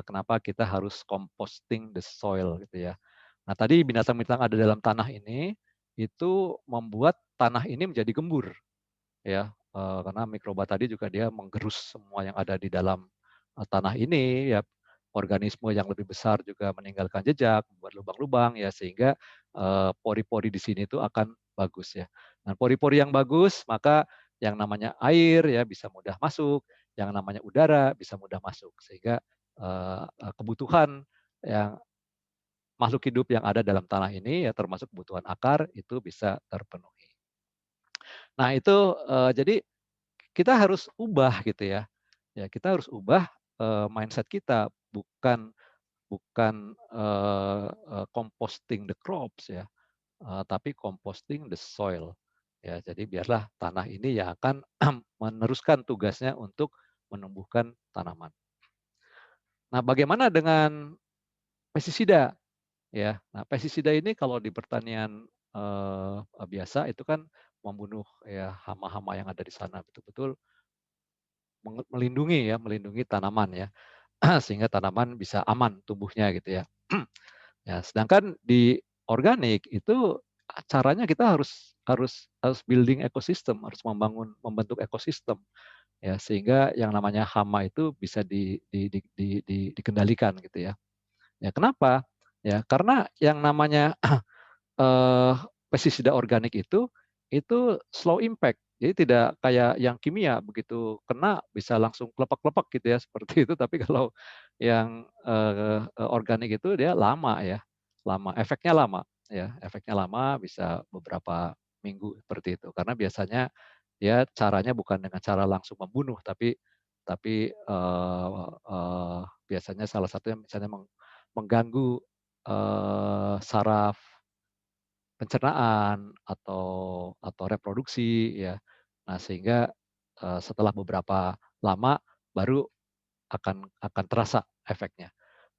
kenapa kita harus composting the soil gitu ya. Nah, tadi binatang-binatang ada dalam tanah ini itu membuat tanah ini menjadi gembur ya. Karena mikroba tadi juga dia menggerus semua yang ada di dalam tanah ini ya. Organisme yang lebih besar juga meninggalkan jejak, membuat lubang-lubang ya sehingga pori-pori di sini itu akan bagus ya. Nah, pori-pori yang bagus maka yang namanya air ya bisa mudah masuk, yang namanya udara bisa mudah masuk sehingga kebutuhan yang makhluk hidup yang ada dalam tanah ini ya termasuk kebutuhan akar itu bisa terpenuhi. Nah itu jadi kita harus ubah gitu ya. Ya kita harus ubah mindset kita bukan bukan composting the crops ya, tapi composting the soil. Ya jadi biarlah tanah ini yang akan meneruskan tugasnya untuk menumbuhkan tanaman. Nah, bagaimana dengan pestisida? Ya, nah pestisida ini kalau di pertanian biasa itu kan membunuh ya hama-hama yang ada di sana betul-betul melindungi tanaman ya sehingga tanaman bisa aman tumbuhnya gitu ya. Ya, sedangkan di organik itu caranya kita harus harus harus building ekosistem, harus membentuk ekosistem ya sehingga yang namanya hama itu bisa dikendalikan gitu ya. Ya, kenapa? Ya, karena yang namanya eee, pestisida organik itu slow impact. Jadi tidak kayak yang kimia, begitu kena bisa langsung klepak-klepak gitu ya, seperti itu. Tapi kalau yang, organik itu dia lama ya, lama, efeknya lama ya, efeknya lama bisa beberapa minggu seperti itu. Karena biasanya dia caranya bukan dengan cara langsung membunuh, tapi, biasanya salah satunya misalnya mengganggu, saraf pencernaan atau reproduksi ya. Nah, sehingga setelah beberapa lama baru akan terasa efeknya.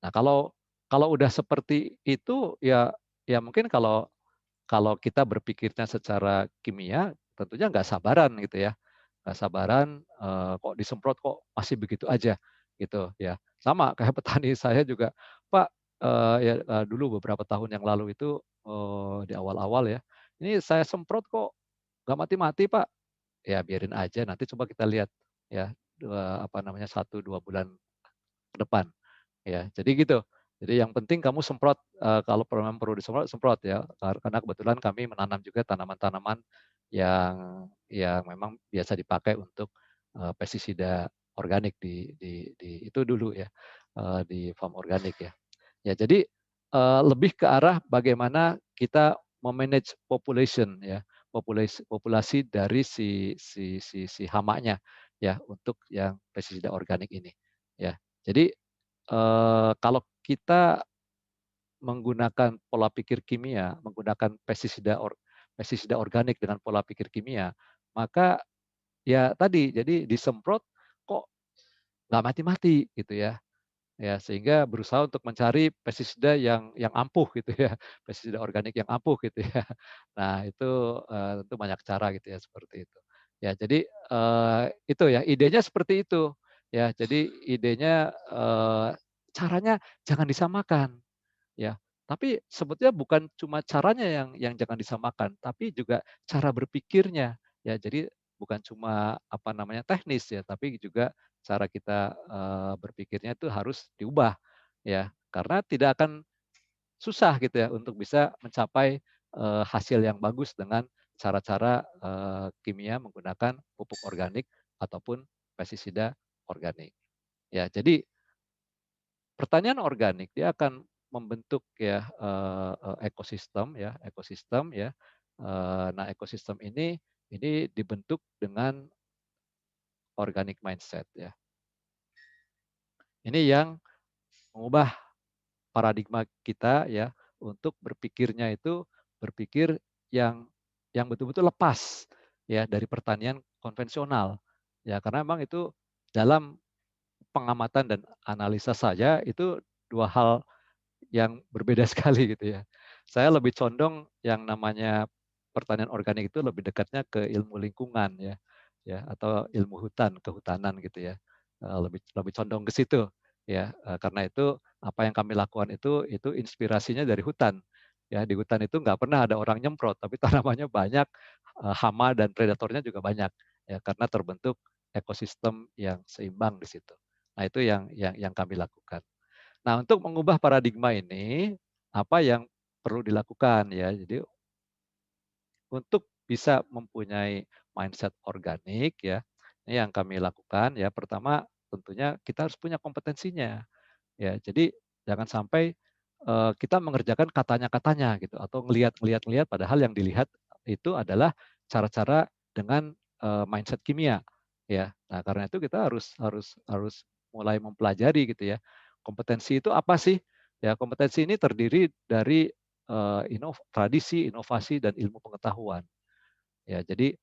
Nah, kalau udah seperti itu ya mungkin kalau kita berpikirnya secara kimia tentunya nggak sabaran gitu ya. Nggak sabaran, kok disemprot kok masih begitu aja gitu ya. Sama kayak petani saya juga, "Pak," ya, dulu beberapa tahun yang lalu itu, di awal-awal ya, "Ini saya semprot kok nggak mati-mati, Pak." Ya biarin aja nanti coba kita lihat ya, apa namanya, 1, 2 bulan ke depan. Ya, jadi gitu. Jadi yang penting kamu semprot, kalau memang perlu disemprot, semprot ya. Karena kebetulan kami menanam juga tanaman-tanaman yang memang biasa dipakai untuk, pestisida organik di itu dulu ya, di farm organik ya. Ya jadi, lebih ke arah bagaimana kita me-manage population ya, populasi dari si hamanya ya, untuk yang pestisida organik ini, ya. Jadi, kalau kita menggunakan pola pikir kimia, menggunakan pestisida organik dengan pola pikir kimia, maka ya tadi, jadi disemprot kok nggak mati-mati gitu ya. Ya, sehingga berusaha untuk mencari pestisida yang ampuh gitu ya, pestisida organik yang ampuh gitu ya. Nah itu, tentu banyak cara gitu ya, seperti itu. Ya jadi, itu ya, idenya seperti itu. Ya, jadi idenya, caranya jangan disamakan. Ya, tapi sebetulnya bukan cuma caranya yang jangan disamakan, tapi juga cara berpikirnya. Ya, jadi bukan cuma apa namanya teknis ya, tapi juga cara kita berpikirnya itu harus diubah ya, karena tidak akan susah gitu ya untuk bisa mencapai hasil yang bagus dengan cara-cara kimia menggunakan pupuk organik ataupun pestisida organik. Ya, jadi pertanian organik dia akan membentuk ya, ekosistem ya. Nah ekosistem ini dibentuk dengan organic mindset ya. Ini yang mengubah paradigma kita ya untuk berpikirnya itu berpikir yang betul-betul lepas ya dari pertanian konvensional. Ya karena memang itu dalam pengamatan dan analisa saya itu dua hal yang berbeda sekali gitu ya. Saya lebih condong yang namanya pertanian organik itu lebih dekatnya ke ilmu lingkungan ya, atau ilmu hutan, kehutanan gitu ya. Lebih lebih condong ke situ ya. Karena itu apa yang kami lakukan itu inspirasinya dari hutan. Ya, di hutan itu nggak pernah ada orang nyemprot, tapi tanamannya banyak, hama dan predatornya juga banyak ya karena terbentuk ekosistem yang seimbang di situ. Nah, itu yang kami lakukan. Nah, untuk mengubah paradigma ini, apa yang perlu dilakukan ya. Jadi untuk bisa mempunyai mindset organik ya, ini yang kami lakukan ya. Pertama, tentunya kita harus punya kompetensinya. Ya, jadi jangan sampai kita mengerjakan katanya-katanya gitu atau ngelihat padahal yang dilihat itu adalah cara-cara dengan mindset kimia ya. Nah, karena itu kita harus harus harus mulai mempelajari gitu ya. Kompetensi itu apa sih? Ya, kompetensi ini terdiri dari tradisi, inovasi dan ilmu pengetahuan. Ya, jadi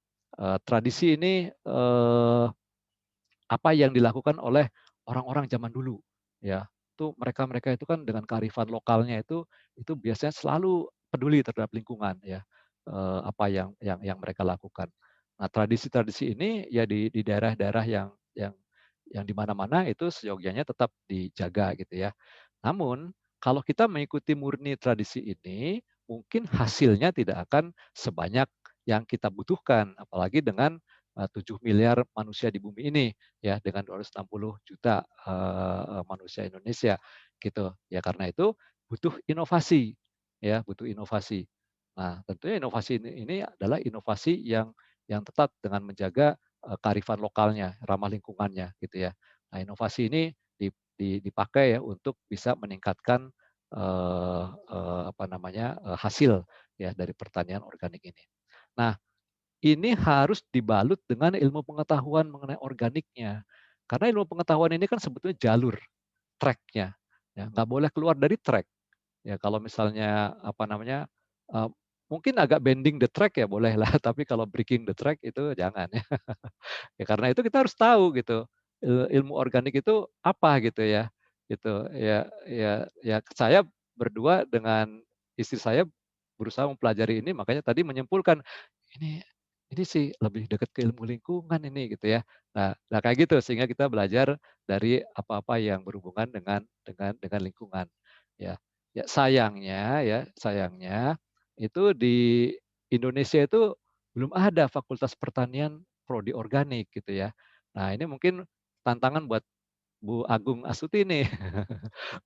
tradisi ini apa yang dilakukan oleh orang-orang zaman dulu, ya. Itu mereka-mereka itu kan dengan kearifan lokalnya itu biasanya selalu peduli terhadap lingkungan ya, apa yang mereka lakukan. Nah, tradisi-tradisi ini ya di daerah-daerah yang di mana-mana itu seyogianya tetap dijaga gitu ya. Namun kalau kita mengikuti murni tradisi ini, mungkin hasilnya tidak akan sebanyak yang kita butuhkan, apalagi dengan 7 miliar manusia di bumi ini ya dengan 260 juta manusia Indonesia gitu. Ya karena itu butuh inovasi ya, butuh inovasi. Nah, tentunya inovasi ini adalah inovasi yang tetap dengan menjaga kearifan lokalnya, ramah lingkungannya gitu ya. Nah, inovasi ini dipakai ya untuk bisa meningkatkan apa namanya hasil ya dari pertanian organik ini. Nah, ini harus dibalut dengan ilmu pengetahuan mengenai organiknya. Karena ilmu pengetahuan ini kan sebetulnya jalur, track-nya. Ya, nggak boleh keluar dari track. Ya, kalau misalnya apa namanya mungkin agak bending the track ya bolehlah, tapi kalau breaking the track itu jangan ya. Ya karena itu kita harus tahu gitu, ilmu organik itu apa gitu ya, gitu. Ya saya berdua dengan istri saya berusaha mempelajari ini, makanya tadi menyimpulkan, ini ini sih lebih dekat ke ilmu lingkungan ini gitu ya. Nah kayak gitu sehingga kita belajar dari apa-apa yang berhubungan dengan lingkungan. Ya. Ya sayangnya itu di Indonesia itu belum ada fakultas pertanian prodi organik gitu ya. Nah ini mungkin tantangan buat Bu Agung Astuti nih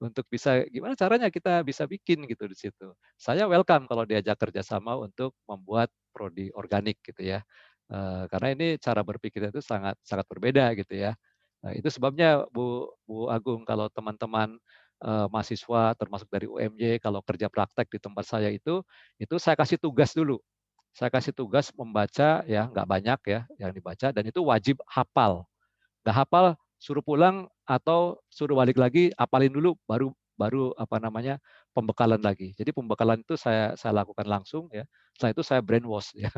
untuk bisa gimana caranya kita bisa bikin gitu di situ. Saya welcome kalau diajak kerjasama untuk membuat prodi organik gitu ya. Karena ini cara berpikirnya itu sangat sangat berbeda gitu ya. Itu sebabnya Bu Agung kalau teman-teman mahasiswa termasuk dari UMY kalau kerja praktek di tempat saya itu saya kasih tugas dulu. Saya kasih tugas membaca ya, nggak banyak ya yang dibaca dan itu wajib hafal. Nggak hafal suruh pulang atau suruh balik lagi, apalin dulu baru baru apa namanya pembekalan lagi. Jadi pembekalan itu saya lakukan langsung ya. Setelah itu saya brainwash ya.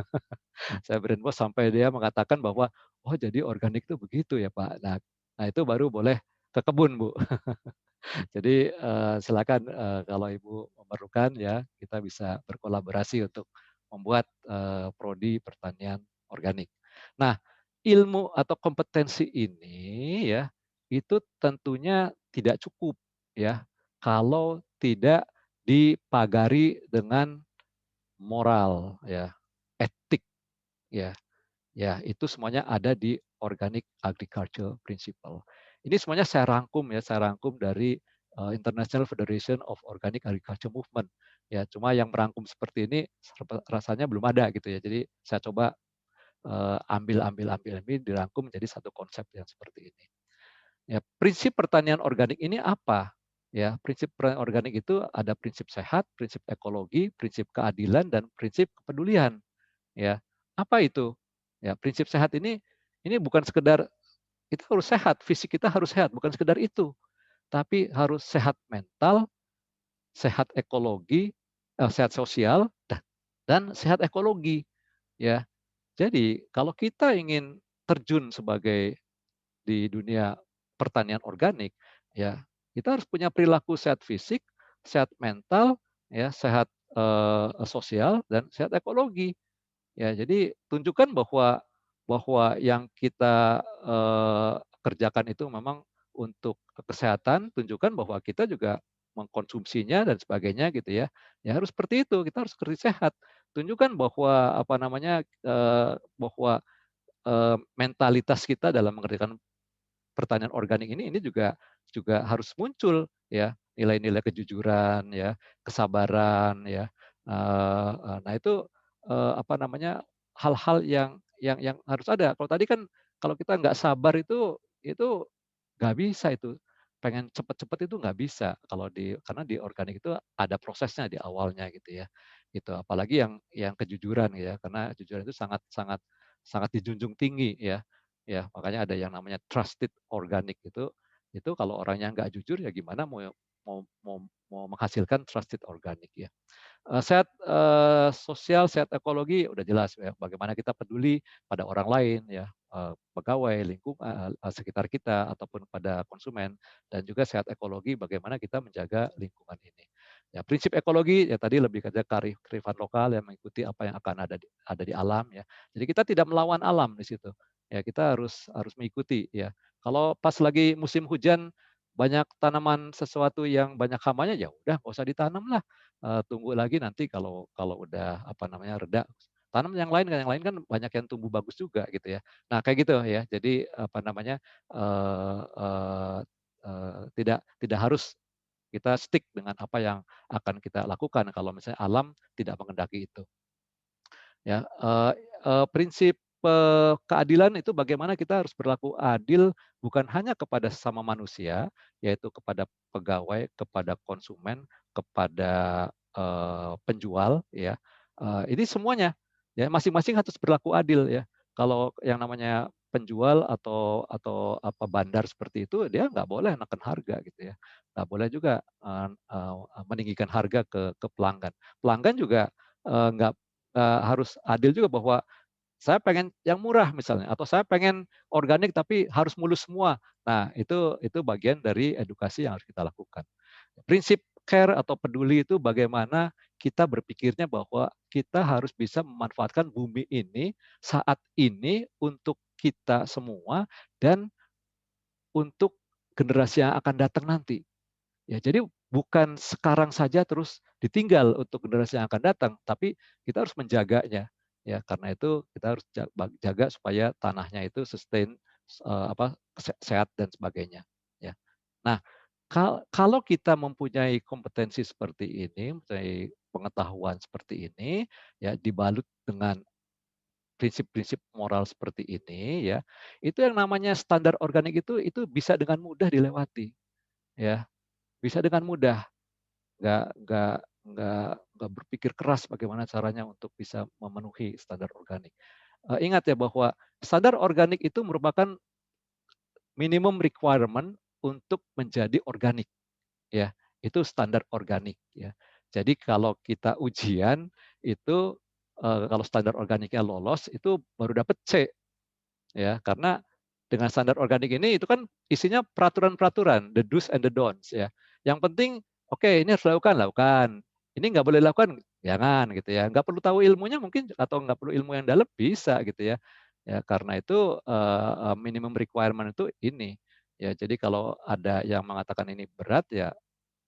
Saya brainwash sampai dia mengatakan bahwa oh jadi organik itu begitu ya Pak. Nah itu baru boleh ke kebun Bu. Jadi silakan kalau Ibu memerlukan ya kita bisa berkolaborasi untuk membuat prodi pertanian organik. Nah, ilmu atau kompetensi ini ya itu tentunya tidak cukup ya kalau tidak dipagari dengan moral ya, etik ya. Ya, itu semuanya ada di Organic Agriculture Principle. Ini semuanya saya rangkum dari International Federation of Organic Agriculture Movement. Ya, cuma yang merangkum seperti ini rasanya belum ada gitu ya. Jadi saya coba ambil ini dirangkum menjadi satu konsep yang seperti ini. Ya, prinsip pertanian organik ini apa? Ya, prinsip pertanian organik itu ada prinsip sehat, prinsip ekologi, prinsip keadilan dan prinsip kepedulian. Ya, apa itu? Ya, prinsip sehat ini bukan sekedar kita harus sehat, fisik kita harus sehat, bukan sekedar itu, tapi harus sehat mental, sehat ekologi, sehat sosial dan sehat ekologi. Ya, jadi kalau kita ingin terjun sebagai di dunia pertanian organik, ya kita harus punya perilaku sehat fisik, sehat mental, ya sehat sosial dan sehat ekologi. Ya, jadi tunjukkan bahwa bahwa yang kita kerjakan itu memang untuk kesehatan, tunjukkan bahwa kita juga mengkonsumsinya dan sebagainya gitu ya. Ya harus seperti itu, kita harus seperti sehat. Tunjukkan bahwa apa namanya bahwa mentalitas kita dalam mengerjakan pertanian organik ini juga juga harus muncul ya nilai-nilai kejujuran ya kesabaran ya nah itu apa namanya hal-hal yang harus ada kalau tadi kan kalau kita nggak sabar itu nggak bisa itu pengen cepet-cepet itu nggak bisa kalau di karena di organik itu ada prosesnya di awalnya gitu ya gitu apalagi yang kejujuran ya karena kejujuran itu sangat sangat sangat dijunjung tinggi ya ya makanya ada yang namanya trusted organic itu kalau orangnya nggak jujur ya gimana mau mau mau mau menghasilkan trusted organic ya. Sehat sosial, sehat ekologi udah jelas ya bagaimana kita peduli pada orang lain ya, pegawai, lingkungan, sekitar kita ataupun pada konsumen dan juga sehat ekologi bagaimana kita menjaga lingkungan ini. Ya, prinsip ekologi ya tadi lebih ke kearifan lokal yang mengikuti apa yang akan ada di alam ya. Jadi kita tidak melawan alam di situ. Ya, kita harus harus mengikuti ya. Kalau pas lagi musim hujan banyak tanaman sesuatu yang banyak hambanya ya udah nggak usah ditanam lah. Tunggu lagi nanti kalau kalau udah apa namanya reda, tanam yang lain kan banyak yang tumbuh bagus juga gitu ya. Nah kayak gitu ya. Jadi apa namanya eee eee tidak tidak harus kita stick dengan apa yang akan kita lakukan kalau misalnya alam tidak mengendaki itu. Ya, prinsip keadilan itu bagaimana kita harus berlaku adil bukan hanya kepada sesama manusia, yaitu kepada pegawai, kepada konsumen, kepada penjual, ya. Ini semuanya, ya masing-masing harus berlaku adil ya. Kalau yang namanya penjual atau apa bandar seperti itu, dia nggak boleh neken harga gitu ya. Nggak boleh juga meninggikan harga ke pelanggan. Pelanggan juga nggak harus adil juga bahwa saya pengen yang murah misalnya, atau saya pengen organik tapi harus mulus semua. Nah, itu bagian dari edukasi yang harus kita lakukan. Prinsip care atau peduli itu bagaimana kita berpikirnya bahwa kita harus bisa memanfaatkan bumi ini saat ini untuk kita semua dan untuk generasi yang akan datang nanti. Ya, jadi bukan sekarang saja terus ditinggal untuk generasi yang akan datang, tapi kita harus menjaganya. Ya, karena itu kita harus jaga supaya tanahnya itu sustain, sehat dan sebagainya. Ya. Nah, kalau kita mempunyai kompetensi seperti ini, mempunyai pengetahuan seperti ini, ya dibalut dengan prinsip-prinsip moral seperti ini, ya, itu yang namanya standar organik itu bisa dengan mudah dilewati, ya, bisa dengan mudah. Nggak nggak berpikir keras bagaimana caranya untuk bisa memenuhi standar organik. Ingat ya bahwa standar organik itu merupakan minimum requirement untuk menjadi organik, ya. Itu standar organik, ya. Jadi kalau kita ujian itu, kalau standar organiknya lolos itu baru dapat C, ya. Karena dengan standar organik ini itu kan isinya peraturan-peraturan, the do's and the don'ts, ya. Yang penting, oke, ini harus dilakukan, lakukan. Ini nggak boleh lakukan, jangan gitu ya. Nggak perlu tahu ilmunya mungkin atau nggak perlu ilmu yang dalam bisa gitu ya. Ya karena itu minimum requirement itu ini. Ya jadi kalau ada yang mengatakan ini berat ya,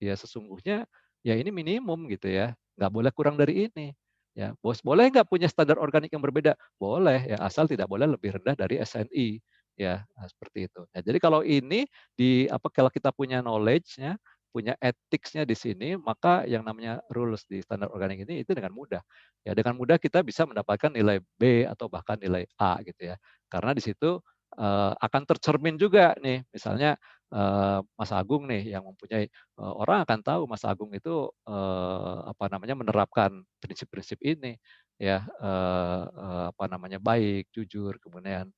ya sesungguhnya ya ini minimum gitu ya. Nggak boleh kurang dari ini. Ya, bos boleh nggak punya standar organik yang berbeda? Boleh ya, asal tidak boleh lebih rendah dari SNI. Ya, nah, seperti itu. Ya, jadi kalau ini kalau kita punya knowledge-nya, punya ethics-nya di sini, maka yang namanya rules di standar organik ini itu dengan mudah. Ya, dengan mudah kita bisa mendapatkan nilai B atau bahkan nilai A gitu ya. Karena di situ akan tercermin juga nih, misalnya Mas Agung nih yang mempunyai orang akan tahu Mas Agung itu menerapkan prinsip-prinsip ini ya baik, jujur, kemudian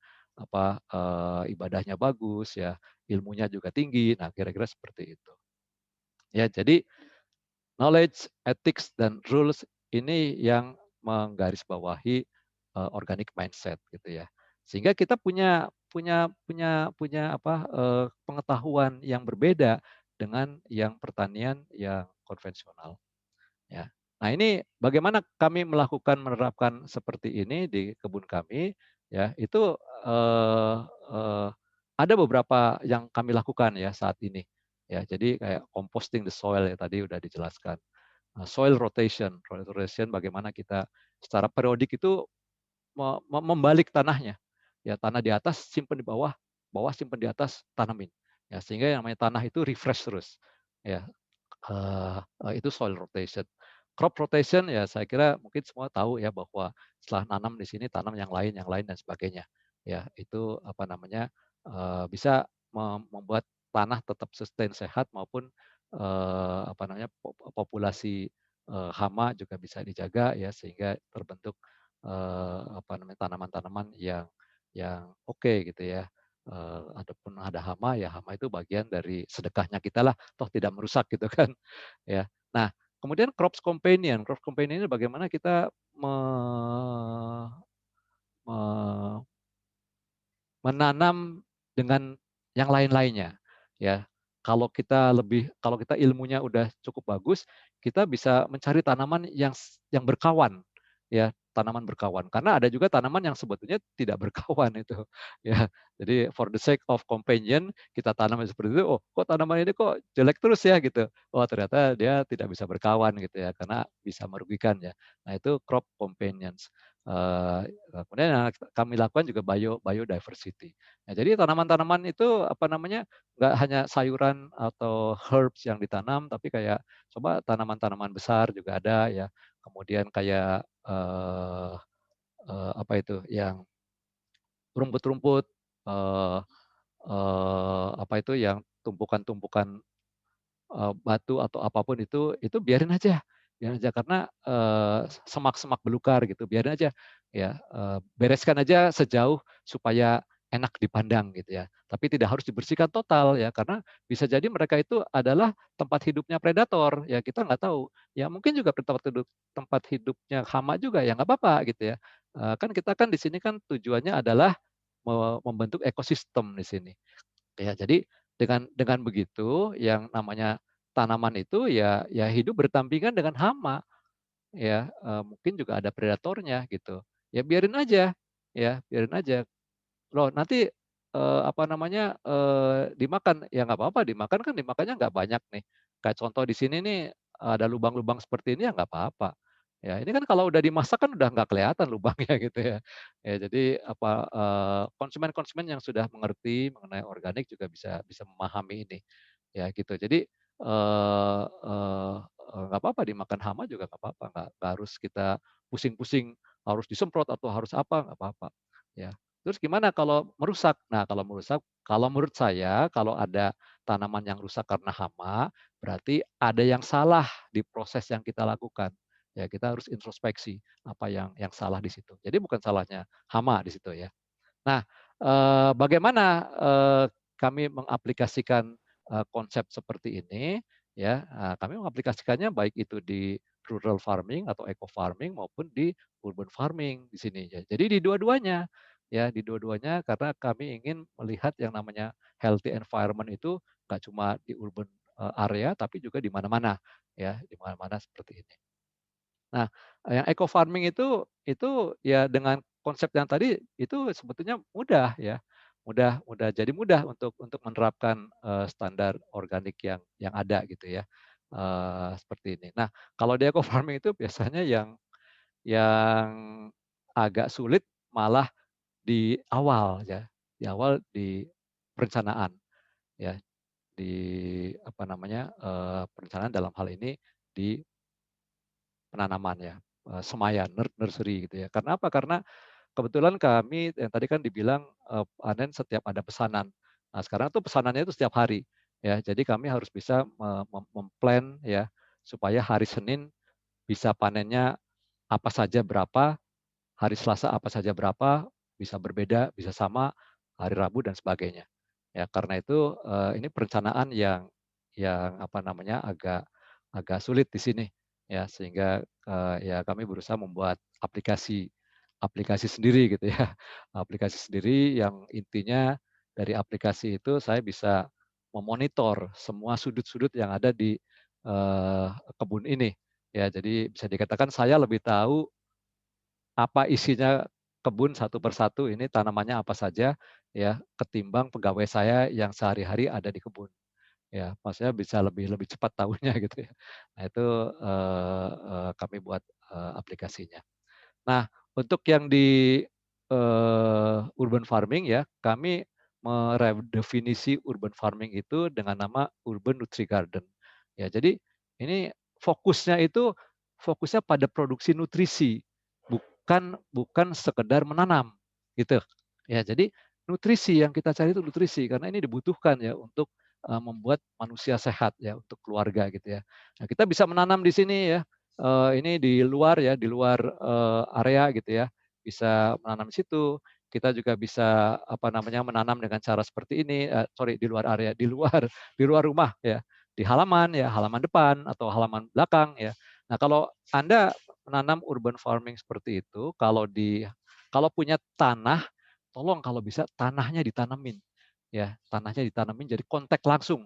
ibadahnya bagus ya, ilmunya juga tinggi. Nah, kira-kira seperti itu. Ya, jadi knowledge, ethics dan rules ini yang menggarisbawahi organic mindset gitu ya. Sehingga kita punya pengetahuan yang berbeda dengan yang pertanian yang konvensional ya. Nah, ini bagaimana kami menerapkan seperti ini di kebun kami ya, itu eh, eh, ada beberapa yang kami lakukan ya saat ini. Ya, jadi kayak composting the soil ya tadi udah dijelaskan. Soil rotation bagaimana kita secara periodik itu membalik tanahnya. Ya, tanah di atas simpan di bawah, bawah simpan di atas, tanamin. Ya, sehingga yang namanya tanah itu refresh terus. Ya, itu soil rotation. Crop rotation ya saya kira mungkin semua tahu ya bahwa setelah nanam di sini tanam yang lain dan sebagainya. Ya, itu bisa membuat tanah tetap sustain sehat maupun populasi hama juga bisa dijaga ya sehingga terbentuk tanaman-tanaman yang oke gitu ya. Adapun ada hama ya hama itu bagian dari sedekahnya kita lah, toh tidak merusak gitu kan ya. Nah, kemudian crops companion ini bagaimana kita me- menanam dengan yang lain-lainnya ya. Kalau kita ilmunya udah cukup bagus, kita bisa mencari tanaman yang berkawan ya, tanaman berkawan. Karena ada juga tanaman yang sebetulnya tidak berkawan itu ya. Jadi for the sake of companion kita tanam seperti itu, oh kok tanaman ini kok jelek terus ya gitu. Oh ternyata dia tidak bisa berkawan gitu ya karena bisa merugikan ya. Nah itu crop companions. Kemudian yang kami lakukan juga biodiversity. Nah, jadi tanaman-tanaman itu nggak hanya sayuran atau herbs yang ditanam, tapi kayak coba tanaman-tanaman besar juga ada ya. Kemudian kayak yang rumput-rumput, eh, yang tumpukan-tumpukan batu atau apapun itu biarin aja karena semak-semak belukar gitu, biarin aja ya, bereskan aja sejauh supaya enak dipandang gitu ya. Tapi tidak harus dibersihkan total ya, karena bisa jadi mereka itu adalah tempat hidupnya predator, ya kita nggak tahu. Ya mungkin juga tempat hidupnya hama juga, ya nggak apa-apa gitu ya. Kan kita kan di sini kan tujuannya adalah membentuk ekosistem di sini. Ya, jadi dengan begitu yang namanya tanaman itu ya hidup berdampingan dengan hama ya, mungkin juga ada predatornya gitu. Ya biarin aja, ya biarin aja. Loh nanti, apa namanya, dimakan, ya nggak apa-apa dimakan kan dimakannya nggak banyak nih. Kayak contoh di sini nih, ada lubang-lubang seperti ini ya nggak apa-apa. Ya ini kan kalau udah dimasak kan udah nggak kelihatan lubangnya gitu ya. Ya jadi apa, konsumen-konsumen yang sudah mengerti mengenai organik juga bisa bisa memahami ini, ya gitu. Jadi, eee eee nggak apa-apa dimakan hama juga nggak apa-apa, nggak harus kita pusing-pusing harus disemprot atau harus apa, nggak apa-apa, ya. Terus gimana kalau merusak? Nah, kalau merusak, kalau menurut saya, kalau ada tanaman yang rusak karena hama, berarti ada yang salah di proses yang kita lakukan. Ya, kita harus introspeksi apa yang salah di situ. Jadi bukan salahnya hama di situ ya. Nah, bagaimana, kami mengaplikasikan, konsep seperti ini, ya, kami mengaplikasikannya baik itu di rural farming atau eco farming maupun di urban farming di sini ya. Jadi di dua-duanya, ya di dua-duanya karena kami ingin melihat yang namanya healthy environment itu nggak cuma di urban, area tapi juga di mana-mana, ya, di mana-mana seperti ini. Nah, yang eco farming itu ya dengan konsep yang tadi itu sebetulnya mudah ya, mudah mudah jadi mudah untuk menerapkan, standar organik yang ada gitu ya, seperti ini. Nah, kalau di eco farming itu biasanya yang agak sulit malah di awal ya, di awal di perencanaan ya, di apa namanya, perencanaan dalam hal ini di penanaman ya, semaian, nursery gitu ya. Karena apa? Karena kebetulan kami yang tadi kan dibilang, panen setiap ada pesanan. Nah, sekarang tuh pesanannya itu setiap hari, ya. Jadi kami harus bisa mem-plan ya, supaya hari Senin bisa panennya apa saja berapa, hari Selasa apa saja berapa, bisa berbeda, bisa sama, hari Rabu dan sebagainya. Ya, karena itu, ini perencanaan yang apa namanya, agak agak sulit di sini, ya. Sehingga, ya kami berusaha membuat aplikasi aplikasi sendiri gitu ya. Aplikasi sendiri yang intinya dari aplikasi itu saya bisa memonitor semua sudut-sudut yang ada di, kebun ini. Ya, jadi bisa dikatakan saya lebih tahu apa isinya kebun satu persatu ini tanamannya apa saja ya, ketimbang pegawai saya yang sehari-hari ada di kebun. Ya, maksudnya bisa lebih lebih cepat tahunya gitu ya. Nah itu, kami buat, aplikasinya. Nah, untuk yang di, urban farming ya, kami meredefinisi urban farming itu dengan nama urban nutri garden. Ya, jadi ini fokusnya itu fokusnya pada produksi nutrisi, bukan bukan sekedar menanam, gitu. Ya, jadi nutrisi yang kita cari itu nutrisi, karena ini dibutuhkan ya untuk, membuat manusia sehat ya, untuk keluarga gitu ya. Nah, kita bisa menanam di sini ya, ini di luar ya, di luar, area gitu ya, bisa menanam di situ. Kita juga bisa, apa namanya, menanam dengan cara seperti ini, sorry di luar area, di luar rumah ya, di halaman ya, halaman depan atau halaman belakang ya. Nah, kalau Anda menanam urban farming seperti itu, kalau punya tanah, tolong kalau bisa tanahnya ditanemin, ya, tanahnya ditanemin jadi kontak langsung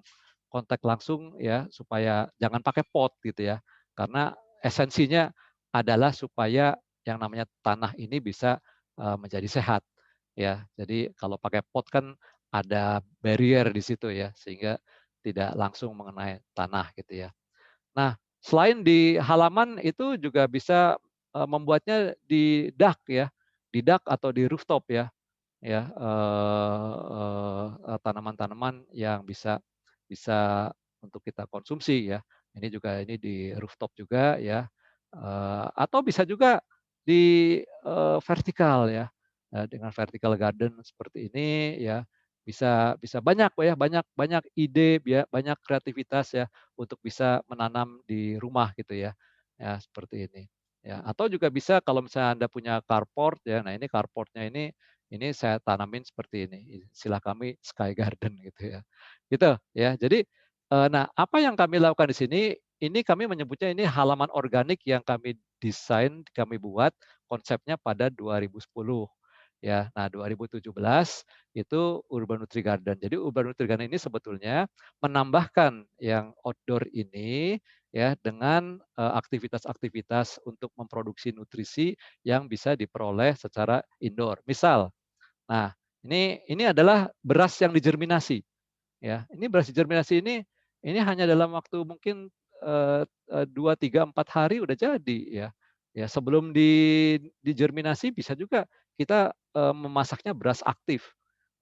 ya, supaya jangan pakai pot gitu ya. Karena esensinya adalah supaya yang namanya tanah ini bisa, menjadi sehat, ya. Jadi kalau pakai pot kan ada barrier di situ ya, sehingga tidak langsung mengenai tanah gitu ya. Nah, selain di halaman itu juga bisa, membuatnya di dak ya, di dak atau di rooftop ya, tanaman-tanaman yang bisa bisa untuk kita konsumsi ya. Ini juga ini di rooftop juga ya, atau bisa juga di, vertikal ya, dengan vertical garden seperti ini ya, bisa bisa banyak ya, banyak banyak ide banyak kreativitas ya, untuk bisa menanam di rumah gitu ya. Ya seperti ini. Ya, atau juga bisa kalau misalnya Anda punya carport ya, nah ini carportnya ini ini saya tanamin seperti ini. Istilah kami sky garden gitu ya. Gitu ya. Jadi nah apa yang kami lakukan di sini, ini kami menyebutnya ini halaman organik yang kami desain, kami buat konsepnya pada 2010 ya. Nah, 2017 itu Urban Nutri Garden. Jadi Urban Nutri Garden ini sebetulnya menambahkan yang outdoor ini ya dengan aktivitas-aktivitas untuk memproduksi nutrisi yang bisa diperoleh secara indoor. Misal, nah ini adalah beras yang digerminasi ya. Ini beras digerminasi ini hanya dalam waktu mungkin 2, 3, 4 hari udah jadi ya. Ya sebelum digerminasi bisa juga kita memasaknya beras aktif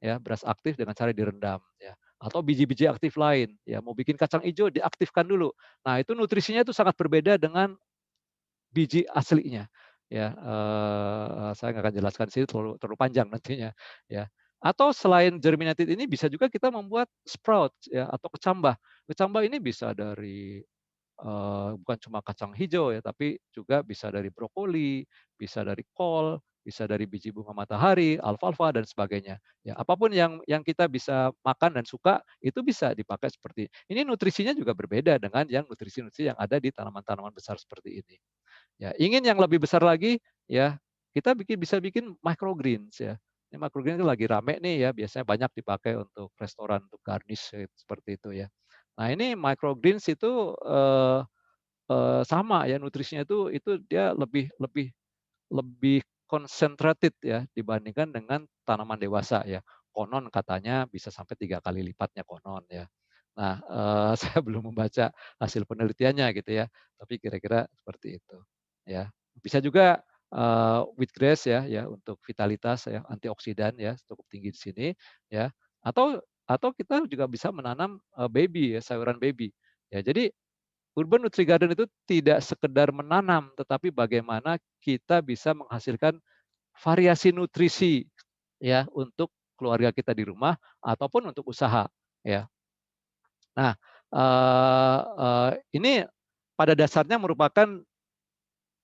ya, beras aktif dengan cara direndam ya. Atau biji-biji aktif lain ya, mau bikin kacang hijau diaktifkan dulu. Nah, itu nutrisinya itu sangat berbeda dengan biji aslinya ya. Saya nggak akan jelaskan di sini terlalu terlalu panjang nantinya ya. Atau selain germinated ini bisa juga kita membuat sprout ya atau kecambah. Kecambah ini bisa dari bukan cuma kacang hijau ya, tapi juga bisa dari brokoli, bisa dari kol, bisa dari biji bunga matahari, alfalfa dan sebagainya. Ya, apapun yang kita bisa makan dan suka itu bisa dipakai seperti ini. Nutrisinya juga berbeda dengan yang nutrisi-nutrisi yang ada di tanaman-tanaman besar seperti ini. Ya, ingin yang lebih besar lagi, ya kita bisa bikin microgreens ya. Ini microgreens itu lagi rame nih ya, biasanya banyak dipakai untuk restoran, untuk garnish seperti itu ya. Nah ini microgreens itu sama ya nutrisinya itu dia lebih lebih lebih concentrated ya dibandingkan dengan tanaman dewasa ya. Konon katanya bisa sampai 3 kali lipatnya konon ya. Nah, saya belum membaca hasil penelitiannya gitu ya, tapi kira-kira seperti itu ya. Bisa juga wheatgrass ya untuk vitalitas ya, antioksidan ya cukup tinggi di sini ya. Atau kita juga bisa menanam baby ya, sayuran baby. Ya, jadi Urban Nutri Garden itu tidak sekedar menanam, tetapi bagaimana kita bisa menghasilkan variasi nutrisi ya untuk keluarga kita di rumah ataupun untuk usaha ya. Nah, ini pada dasarnya merupakan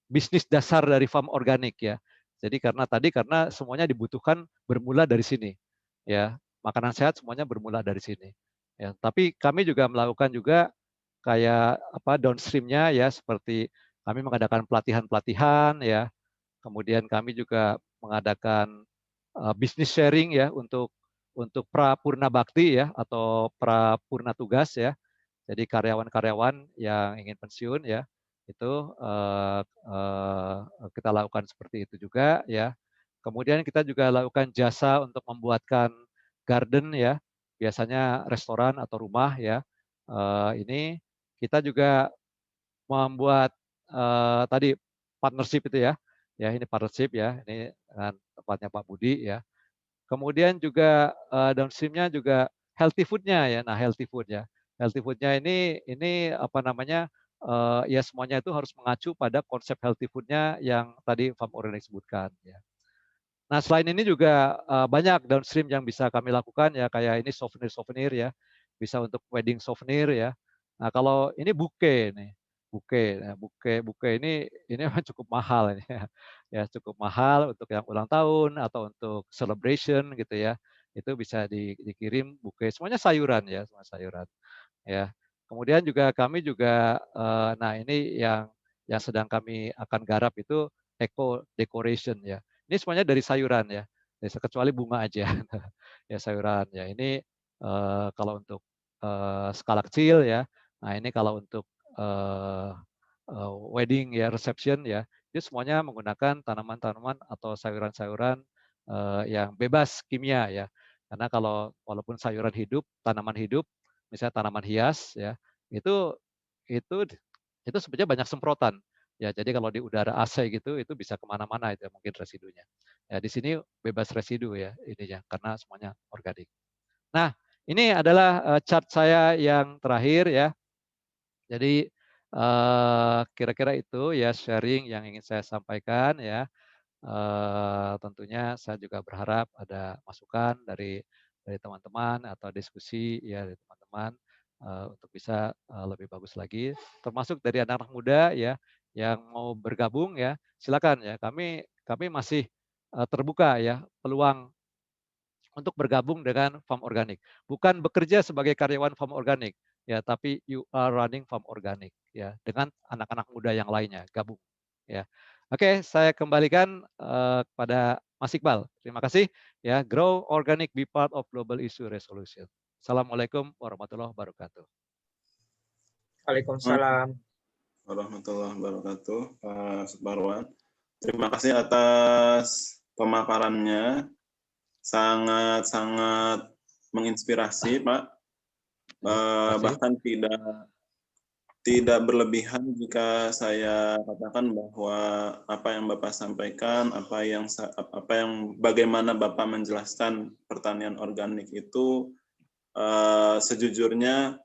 bisnis dasar dari farm organik ya. Jadi karena semuanya dibutuhkan bermula dari sini ya. Makanan sehat semuanya bermula dari sini. Ya, tapi kami juga melakukan juga kayak apa downstream-nya ya seperti kami mengadakan pelatihan-pelatihan ya. Kemudian kami juga mengadakan business sharing ya untuk pra purna bakti ya atau pra purna tugas ya. Jadi karyawan-karyawan yang ingin pensiun ya itu kita lakukan seperti itu juga ya. Kemudian kita juga lakukan jasa untuk membuatkan garden ya, biasanya restoran atau rumah ya. Ini kita juga membuat tadi partnership itu ya. Ya ini partnership ya, ini dengan tempatnya Pak Budi ya. Kemudian juga downstream-nya juga healthy food-nya ya. Nah, healthy food ya. Healthy food-nya ini apa namanya, ya semuanya itu harus mengacu pada konsep healthy food-nya yang tadi Farm Organic sebutkan ya. Nah, selain ini juga banyak downstream yang bisa kami lakukan ya, kayak ini souvenir-souvenir ya, bisa untuk wedding souvenir ya. Nah, kalau ini bouquet nih, bouquet. Nah, bouquet ini memang cukup mahal ini ya. Ya, cukup mahal untuk yang ulang tahun atau untuk celebration gitu ya. Itu bisa dikirim bouquet, semuanya sayuran ya, semua sayuran ya. Kemudian juga kami juga nah ini yang sedang kami akan garap itu eco decoration ya. Ini semuanya dari sayuran ya, kecuali bunga aja. Ya sayuran ya. Ini kalau untuk skala kecil ya. Nah ini kalau untuk eh, wedding ya, reception ya, itu semuanya menggunakan tanaman-tanaman atau sayuran-sayuran yang bebas kimia ya. Karena kalau walaupun sayuran hidup, tanaman hidup, misalnya tanaman hias ya, itu itu itu sebenarnya banyak semprotan. Ya, jadi kalau di udara AC gitu, itu bisa kemana-mana itu mungkin residunya. Ya, di sini bebas residu ya ininya, karena semuanya organik. Nah, ini adalah chart saya yang terakhir ya. Jadi kira-kira itu ya sharing yang ingin saya sampaikan ya. Tentunya saya juga berharap ada masukan dari teman-teman atau diskusi ya dari teman-teman untuk bisa lebih bagus lagi. Termasuk dari anak-anak muda ya yang mau bergabung ya, silakan ya. Kami masih terbuka ya peluang untuk bergabung dengan farm organik. Bukan bekerja sebagai karyawan farm organik, ya, tapi you are running farm organik, ya, dengan anak-anak muda yang lainnya gabung, ya. Oke, saya kembalikan kepada Mas Iqbal. Terima kasih, ya. Grow organic, be part of global issue resolution. Assalamualaikum warahmatullahi wabarakatuh. Waalaikumsalam. Warahmatullahi wabarakatuh, Pak Suparwan. Terima kasih atas pemaparannya, sangat-sangat menginspirasi, Pak. Bahkan tidak berlebihan jika saya katakan bahwa apa yang Bapak sampaikan, bagaimana Bapak menjelaskan pertanian organik itu sejujurnya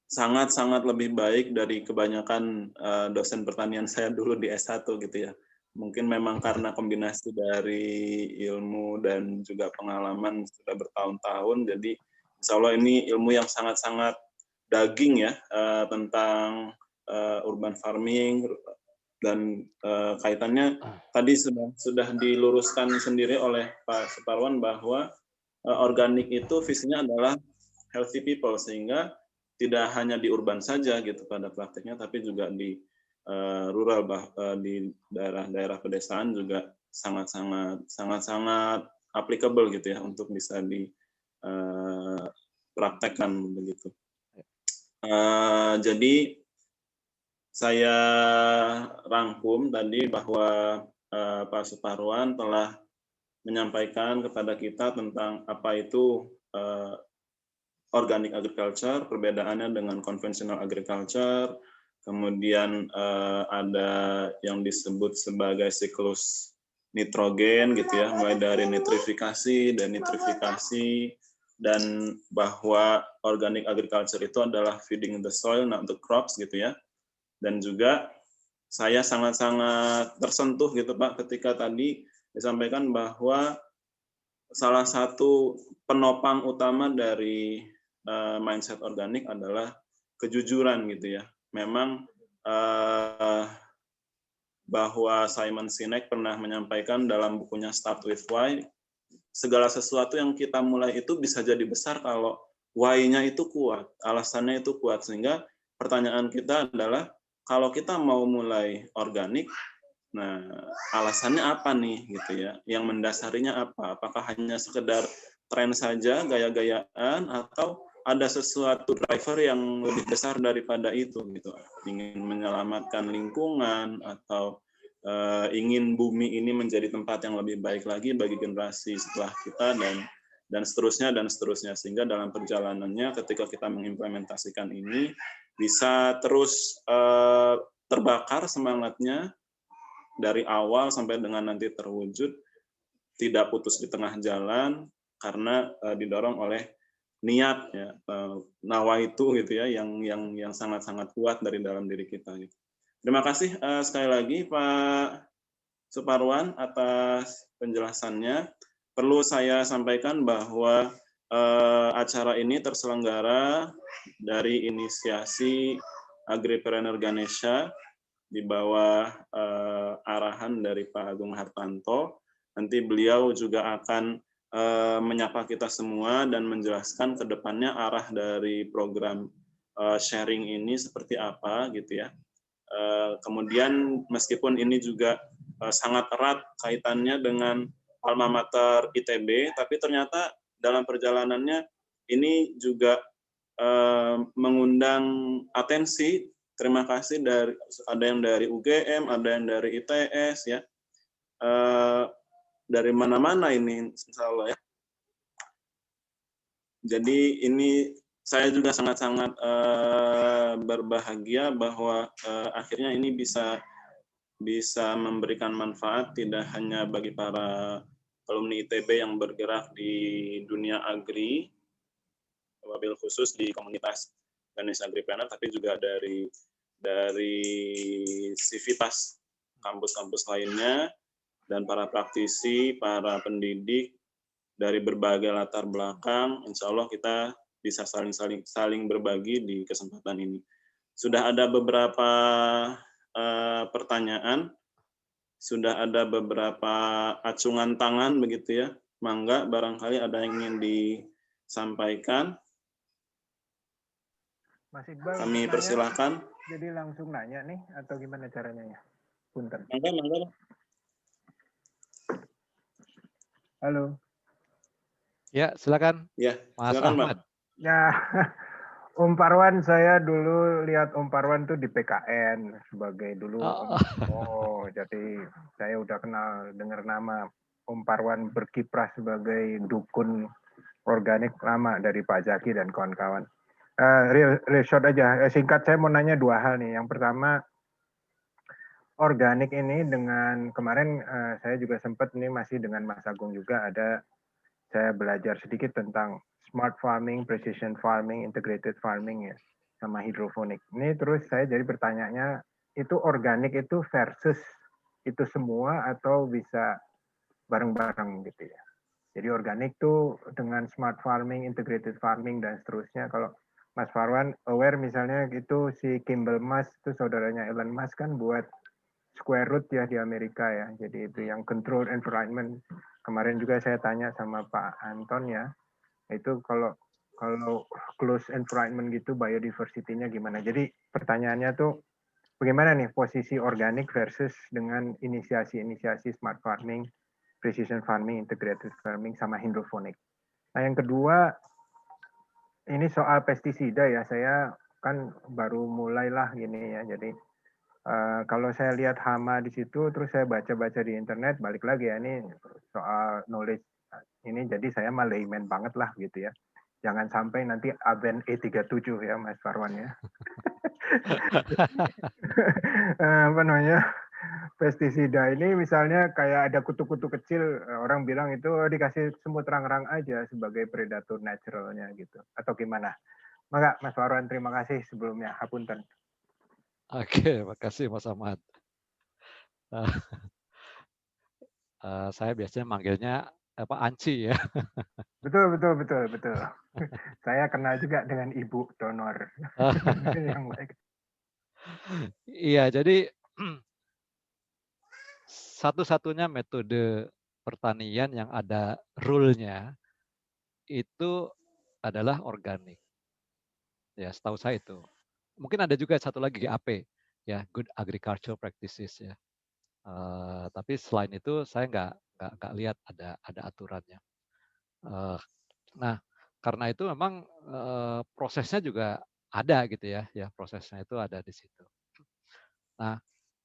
sangat-sangat lebih baik dari kebanyakan dosen pertanian saya dulu di S1 gitu ya. Mungkin memang karena kombinasi dari ilmu dan juga pengalaman sudah bertahun-tahun, jadi insya Allah ini ilmu yang sangat-sangat daging ya, tentang urban farming, dan kaitannya tadi sudah diluruskan sendiri oleh Pak Suparwan bahwa organik itu visinya adalah healthy people, sehingga tidak hanya di urban saja gitu pada prakteknya, tapi juga di rural, di daerah-daerah pedesaan juga sangat-sangat applicable gitu ya untuk bisa dipraktekkan begitu. Jadi saya rangkum tadi bahwa Pak Suparwan telah menyampaikan kepada kita tentang apa itu organic agriculture, perbedaannya dengan conventional agriculture, kemudian ada yang disebut sebagai siklus nitrogen gitu ya, mulai dari nitrifikasi, denitrifikasi, dan bahwa organic agriculture itu adalah feeding the soil, not the crops gitu ya. Dan juga saya sangat-sangat tersentuh gitu Pak ketika tadi disampaikan bahwa salah satu penopang utama dari mindset organik adalah kejujuran gitu ya. Memang bahwa Simon Sinek pernah menyampaikan dalam bukunya Start with Why, segala sesuatu yang kita mulai itu bisa jadi besar kalau why-nya itu kuat, alasannya itu kuat. Sehingga pertanyaan kita adalah, kalau kita mau mulai organik, nah alasannya apa nih gitu ya? Yang mendasarinya apa? Apakah hanya sekedar tren saja, gaya-gayaan, atau ada sesuatu driver yang lebih besar daripada itu gitu? Ingin menyelamatkan lingkungan, atau ingin bumi ini menjadi tempat yang lebih baik lagi bagi generasi setelah kita, dan seterusnya, sehingga dalam perjalanannya ketika kita mengimplementasikan ini bisa terus terbakar semangatnya dari awal sampai dengan nanti terwujud, tidak putus di tengah jalan karena didorong oleh niat ya, nawaitu gitu ya, yang sangat-sangat kuat dari dalam diri kita gitu. Terima kasih sekali lagi Pak Suparwan atas penjelasannya. Perlu saya sampaikan bahwa acara ini terselenggara dari inisiasi Agripreneur Ganesha di bawah arahan dari Pak Agung Hartanto. Nanti beliau juga akan menyapa kita semua dan menjelaskan ke depannya arah dari program sharing ini seperti apa gitu ya. Kemudian meskipun ini juga sangat erat kaitannya dengan alma mater ITB, tapi ternyata dalam perjalanannya ini juga mengundang atensi. Terima kasih ada yang dari UGM, ada yang dari ITS ya, dari mana-mana ini insya Allah ya. Jadi ini saya juga sangat-sangat berbahagia bahwa akhirnya ini bisa memberikan manfaat tidak hanya bagi para alumni ITB yang bergerak di dunia agri, wabil khusus di komunitas Ganesha Agripreneur, tapi juga dari sivitas kampus-kampus lainnya, dan para praktisi, para pendidik dari berbagai latar belakang. Insya Allah kita bisa saling berbagi di kesempatan ini. Sudah ada beberapa pertanyaan, sudah ada beberapa acungan tangan begitu ya. Mangga, barangkali ada yang ingin disampaikan. Mas Iqbal Kami nanya, persilahkan. jadi langsung nanya nih atau gimana caranya ya? Punten. Mangga. Halo. Ya, silakan Ya, Mas silakan, Pak. Ahmad. Ya, Om Parwan, saya dulu lihat Om Parwan tuh di PKN sebagai dulu Oh, jadi saya udah kenal dengar nama Om Parwan berkiprah sebagai dukun organik lama dari Pak Zaki dan kawan-kawan. Real short aja, singkat saya mau nanya dua hal nih. Yang pertama, organik ini dengan kemarin saya juga sempat ini masih dengan Mas Agung juga ada saya belajar sedikit tentang smart farming, precision farming, integrated farming ya, sama hidroponik. Ini terus saya jadi bertanya itu organik itu versus itu semua atau bisa bareng-bareng gitu ya. Jadi organik tuh dengan smart farming, integrated farming dan seterusnya. Kalau Mas Farwan aware misalnya gitu si Kimball Musk itu saudaranya Elon Musk kan buat Square Root ya di Amerika ya. Jadi itu yang control environment. Kemarin juga saya tanya sama Pak Anton ya. Itu kalau close environment gitu biodiversity-nya gimana. Jadi pertanyaannya tuh bagaimana nih posisi organik versus dengan inisiasi-inisiasi smart farming, precision farming, integrated farming sama hidroponik. Nah, yang kedua ini soal pestisida ya. Saya kan baru mulailah gini ya. Jadi kalau saya lihat hama di situ, terus saya baca-baca di internet, balik lagi ya ini soal knowledge ini, jadi saya mah layman banget lah gitu ya. Jangan sampai nanti Aben E37 ya Mas Farwan ya. Apa namanya? Pestisida ini misalnya kayak ada kutu-kutu kecil, orang bilang itu dikasih semut rang-rang aja sebagai predator naturalnya gitu. Atau gimana? Maka Mas Farwan terima kasih sebelumnya. Hapunten. Oke, makasih Mas Ahmad. Saya biasanya manggilnya Anci ya. Betul. Saya kenal juga dengan ibu donor. Yang baik. Iya, jadi satu-satunya metode pertanian yang ada rule-nya itu adalah organik. Ya, setahu saya itu. Mungkin ada juga satu lagi GAP, ya, Good Agricultural Practices ya. Tapi selain itu saya nggak lihat ada aturannya. Nah, karena itu memang prosesnya juga ada gitu ya prosesnya itu ada di situ. Nah,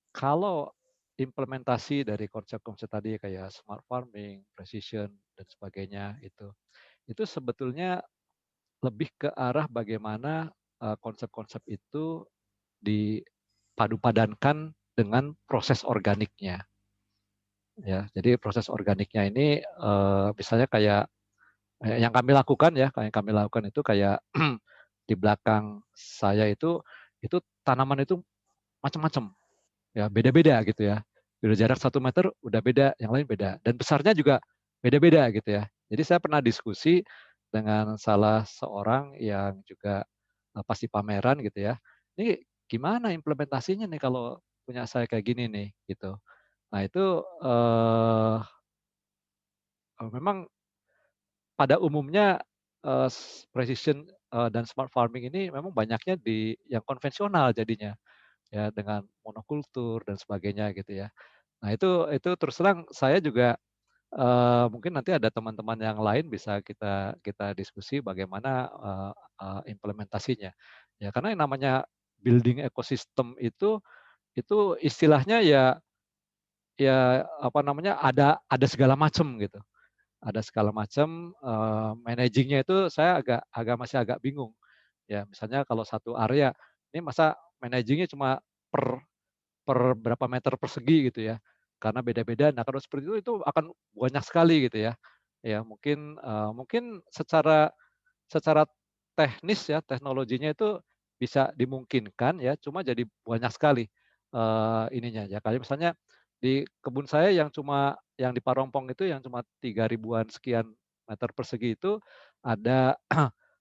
kalau implementasi dari konsep-konsep tadi kayak smart farming, precision dan sebagainya itu sebetulnya lebih ke arah bagaimana konsep-konsep itu dipadu-padankan dengan proses organiknya. Ya, jadi proses organiknya ini misalnya kayak yang kami lakukan itu kayak di belakang saya itu tanaman itu macam-macam, ya beda-beda gitu ya. Udah jarak 1 meter udah beda, yang lain beda dan besarnya juga beda-beda gitu ya. Jadi saya pernah diskusi dengan salah seorang yang juga pasti pameran gitu ya. Ini gimana implementasinya nih kalau punya saya kayak gini nih gitu. Nah itu memang pada umumnya precision dan smart farming ini memang banyaknya di yang konvensional jadinya ya dengan monokultur dan sebagainya gitu ya. Nah itu terus terang saya juga mungkin nanti ada teman-teman yang lain bisa kita diskusi bagaimana implementasinya. Ya karena yang namanya building ekosistem itu istilahnya ya apa namanya ada segala macam gitu. Ada segala macam managingnya itu saya masih agak bingung. Ya misalnya kalau satu area ini masa managingnya cuma per berapa meter persegi gitu ya. Karena beda-beda. Nah, kalau seperti itu akan banyak sekali gitu ya. Ya, mungkin secara teknis ya, teknologinya itu bisa dimungkinkan ya, cuma jadi banyak sekali ininya ya. Kayak misalnya di kebun saya yang di Parompong itu yang cuma 3 ribuan sekian meter persegi itu ada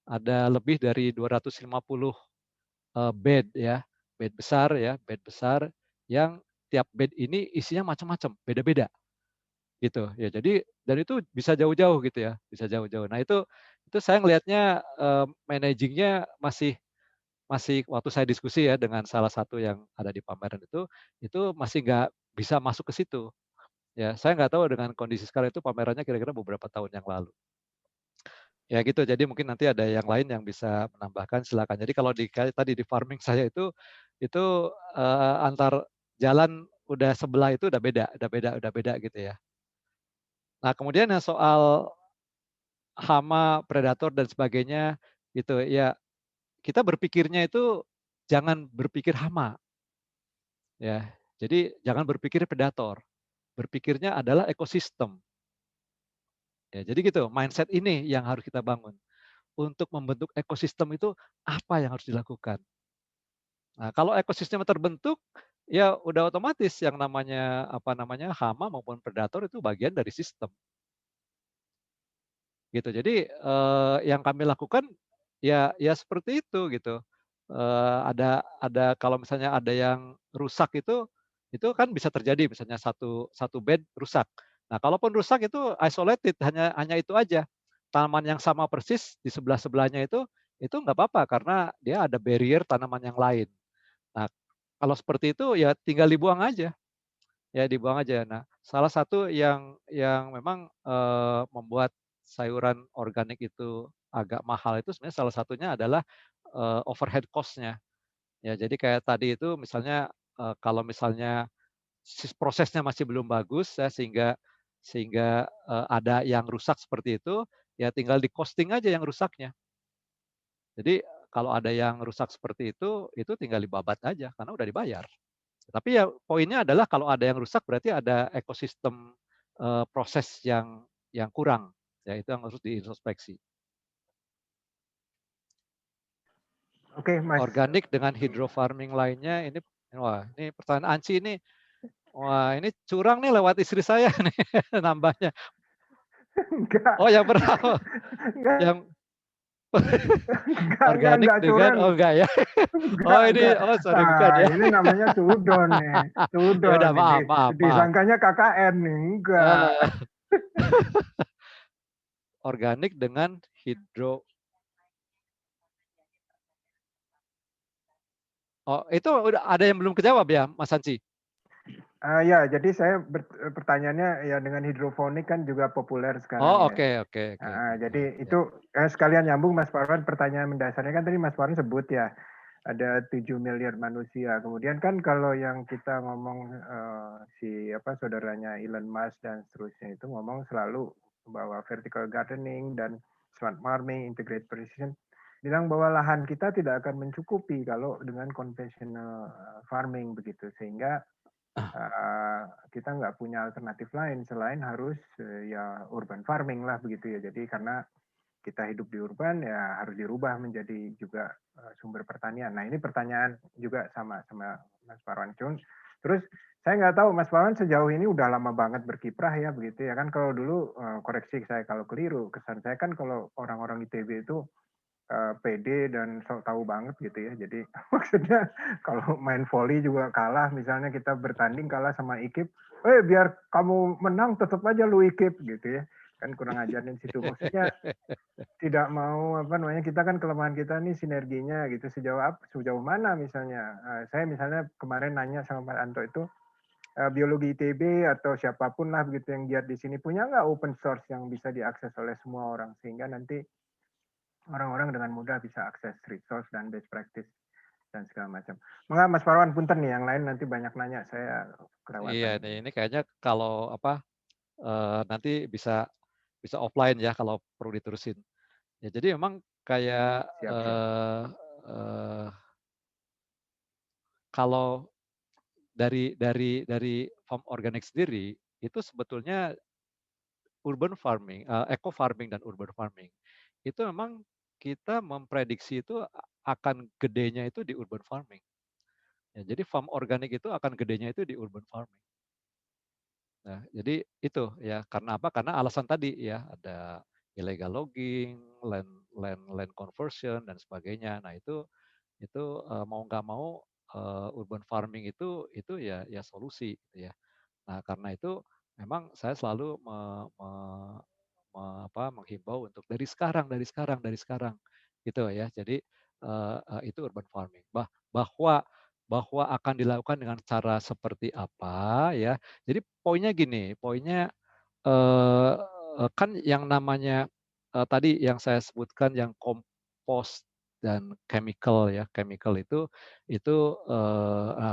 ada lebih dari 250 bed ya, bed besar yang tiap bed ini isinya macam-macam, beda-beda. gitu ya. Jadi dan itu bisa jauh-jauh gitu ya, bisa jauh-jauh. Nah itu saya ngelihatnya managingnya masih masih waktu saya diskusi ya dengan salah satu yang ada di pameran itu masih nggak bisa masuk ke situ. Ya, saya nggak tahu dengan kondisi sekarang itu pamerannya kira-kira beberapa tahun yang lalu. Ya gitu, jadi mungkin nanti ada yang lain yang bisa menambahkan silakan. Jadi kalau kayak tadi di farming saya itu antar jalan udah sebelah itu udah beda gitu ya. Nah kemudian yang soal hama, predator dan sebagainya gitu ya, kita berpikirnya itu jangan berpikir hama ya. Jadi jangan berpikir predator, berpikirnya adalah ekosistem. Ya, jadi gitu, mindset ini yang harus kita bangun. Untuk membentuk ekosistem itu apa yang harus dilakukan? Nah, kalau ekosistem terbentuk, ya udah otomatis yang namanya apa namanya hama maupun predator itu bagian dari sistem. Gitu. Jadi yang kami lakukan ya seperti itu gitu. Ada kalau misalnya ada yang rusak itu kan bisa terjadi misalnya satu bed rusak. Nah, kalaupun rusak itu isolated hanya itu aja. Tanaman yang sama persis di sebelah-sebelahnya itu nggak apa-apa karena dia ada barrier tanaman yang lain. Nah, kalau seperti itu ya tinggal dibuang aja. Ya dibuang aja. Nah, salah satu yang memang membuat sayuran organik itu agak mahal itu sebenarnya salah satunya adalah overhead cost-nya. Ya, jadi kayak tadi itu misalnya kalau misalnya prosesnya masih belum bagus ya sehingga ada yang rusak seperti itu, ya tinggal di-costing aja yang rusaknya. Jadi kalau ada yang rusak seperti itu tinggal dibabat aja karena udah dibayar. Tapi ya poinnya adalah kalau ada yang rusak berarti ada ekosistem proses yang kurang. Ya itu yang harus diintrospeksi. Oke, Mas. Organik dengan hidrofarming lainnya ini pertanyaan Anci ini wah ini curang nih lewat istri saya nih nambahnya. Enggak. Oh yang pertama Enggak. yang Enggak, organik dengan curang. enggak ya. Oh ini Enggak. sorry bukan ya. Ini namanya sudon nih. Ya Sudon udah ini. maaf. Disangkanya KKN nih. Enggak. Organik dengan Oh, itu udah ada yang belum kejawab ya, Mas Hansi? Ya, jadi saya pertanyaannya ya dengan hidroponik kan juga populer sekarang Oh, ya. oke. Jadi Ya. itu sekalian nyambung Mas Parwan, pertanyaan mendasarnya kan tadi Mas Parwan sebut ya ada 7 miliar manusia. Kemudian kan kalau yang kita ngomong saudaranya Elon Musk dan seterusnya itu ngomong selalu bahwa vertical gardening dan smart farming, integrated precision bilang bahwa lahan kita tidak akan mencukupi kalau dengan conventional farming begitu, sehingga kita nggak punya alternatif lain selain harus ya urban farming lah begitu ya. Jadi karena kita hidup di urban ya harus dirubah menjadi juga sumber pertanian. Nah ini pertanyaan juga sama Mas Parwan Cun. Terus saya nggak tahu Mas Parwan sejauh ini udah lama banget berkiprah ya begitu ya kan. Kalau dulu koreksi saya kalau keliru, kesan saya kan kalau orang-orang ITB itu pede dan sok tahu banget gitu ya. Jadi maksudnya kalau main volley juga kalah, misalnya kita bertanding kalah sama IKIP, biar kamu menang tetap aja lu IKIP gitu ya. Kan kurang ajarin situ. Maksudnya tidak mau kita kan kelemahan kita nih sinerginya gitu sejauh mana misalnya. Saya misalnya kemarin nanya sama Pak Anto itu biologi ITB atau siapapun lah begitu yang giat di sini punya nggak open source yang bisa diakses oleh semua orang sehingga nanti orang-orang dengan mudah bisa akses resource dan best practice dan segala macam. Mengapa Mas Parwan punten nih yang lain nanti banyak nanya saya kelewatan. Iya nih, ini kayaknya kalau nanti bisa offline ya kalau perlu diterusin. Ya jadi memang kayak Siap. kalau dari farm organik sendiri itu sebetulnya urban farming, eco farming dan urban farming itu memang kita memprediksi itu akan gedenya itu di urban farming. Ya, jadi farm organik itu akan gedenya itu di urban farming. Nah, jadi itu ya karena apa? Karena alasan tadi ya ada illegal logging, land conversion dan sebagainya. Nah itu mau nggak mau urban farming itu ya solusi gitu ya. Nah karena itu memang saya selalu menghimbau untuk dari sekarang, gitu ya. Jadi itu urban farming. Bahwa akan dilakukan dengan cara seperti apa ya. Jadi poinnya eh, kan yang namanya tadi yang saya sebutkan yang kompos dan chemical itu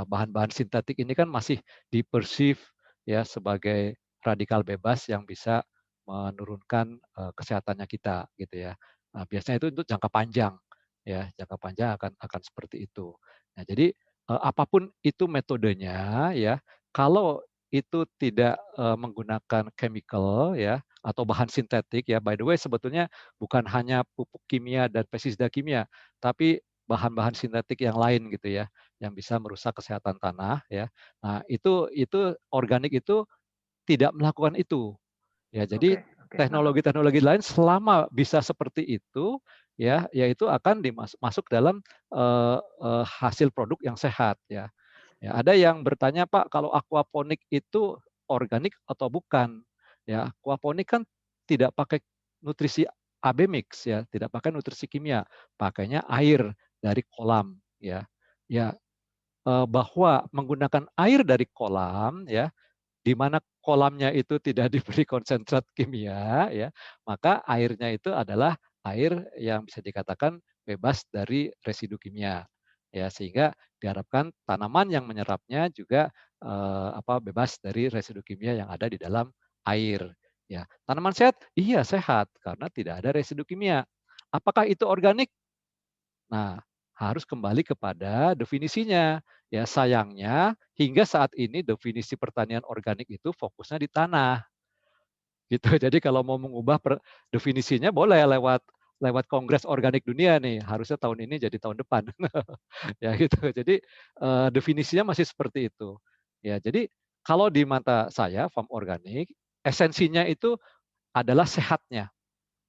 bahan-bahan sintetik ini kan masih di-perceive ya sebagai radikal bebas yang bisa menurunkan kesehatannya kita gitu ya. Nah, biasanya itu untuk jangka panjang ya, jangka panjang akan seperti itu. Nah, jadi apapun itu metodenya ya, kalau itu tidak menggunakan chemical ya atau bahan sintetik ya. By the way sebetulnya bukan hanya pupuk kimia dan pestisida kimia, tapi bahan-bahan sintetik yang lain gitu ya, yang bisa merusak kesehatan tanah ya. Nah, itu organik itu tidak melakukan itu. Ya, jadi Oke, nangkap. teknologi-teknologi lain selama bisa seperti itu ya, yaitu akan masuk dalam hasil produk yang sehat ya. Ya, ada yang bertanya, Pak, kalau aquaponik itu organik atau bukan? Ya, aquaponik kan tidak pakai nutrisi AB mix ya, tidak pakai nutrisi kimia, pakainya air dari kolam ya. Ya, bahwa menggunakan air dari kolam ya, di mana kolamnya itu tidak diberi konsentrat kimia ya, maka airnya itu adalah air yang bisa dikatakan bebas dari residu kimia. Ya, sehingga diharapkan tanaman yang menyerapnya juga bebas dari residu kimia yang ada di dalam air. Ya, tanaman sehat? Iya, sehat karena tidak ada residu kimia. Apakah itu organik? Nah, harus kembali kepada definisinya. Ya, sayangnya hingga saat ini definisi pertanian organik itu fokusnya di tanah. Gitu. Jadi kalau mau mengubah definisinya boleh lewat lewat Kongres Organik Dunia nih. Harusnya tahun ini jadi tahun depan. Ya gitu. Jadi definisinya masih seperti itu. Ya, jadi kalau di mata saya farm organik esensinya itu adalah sehatnya.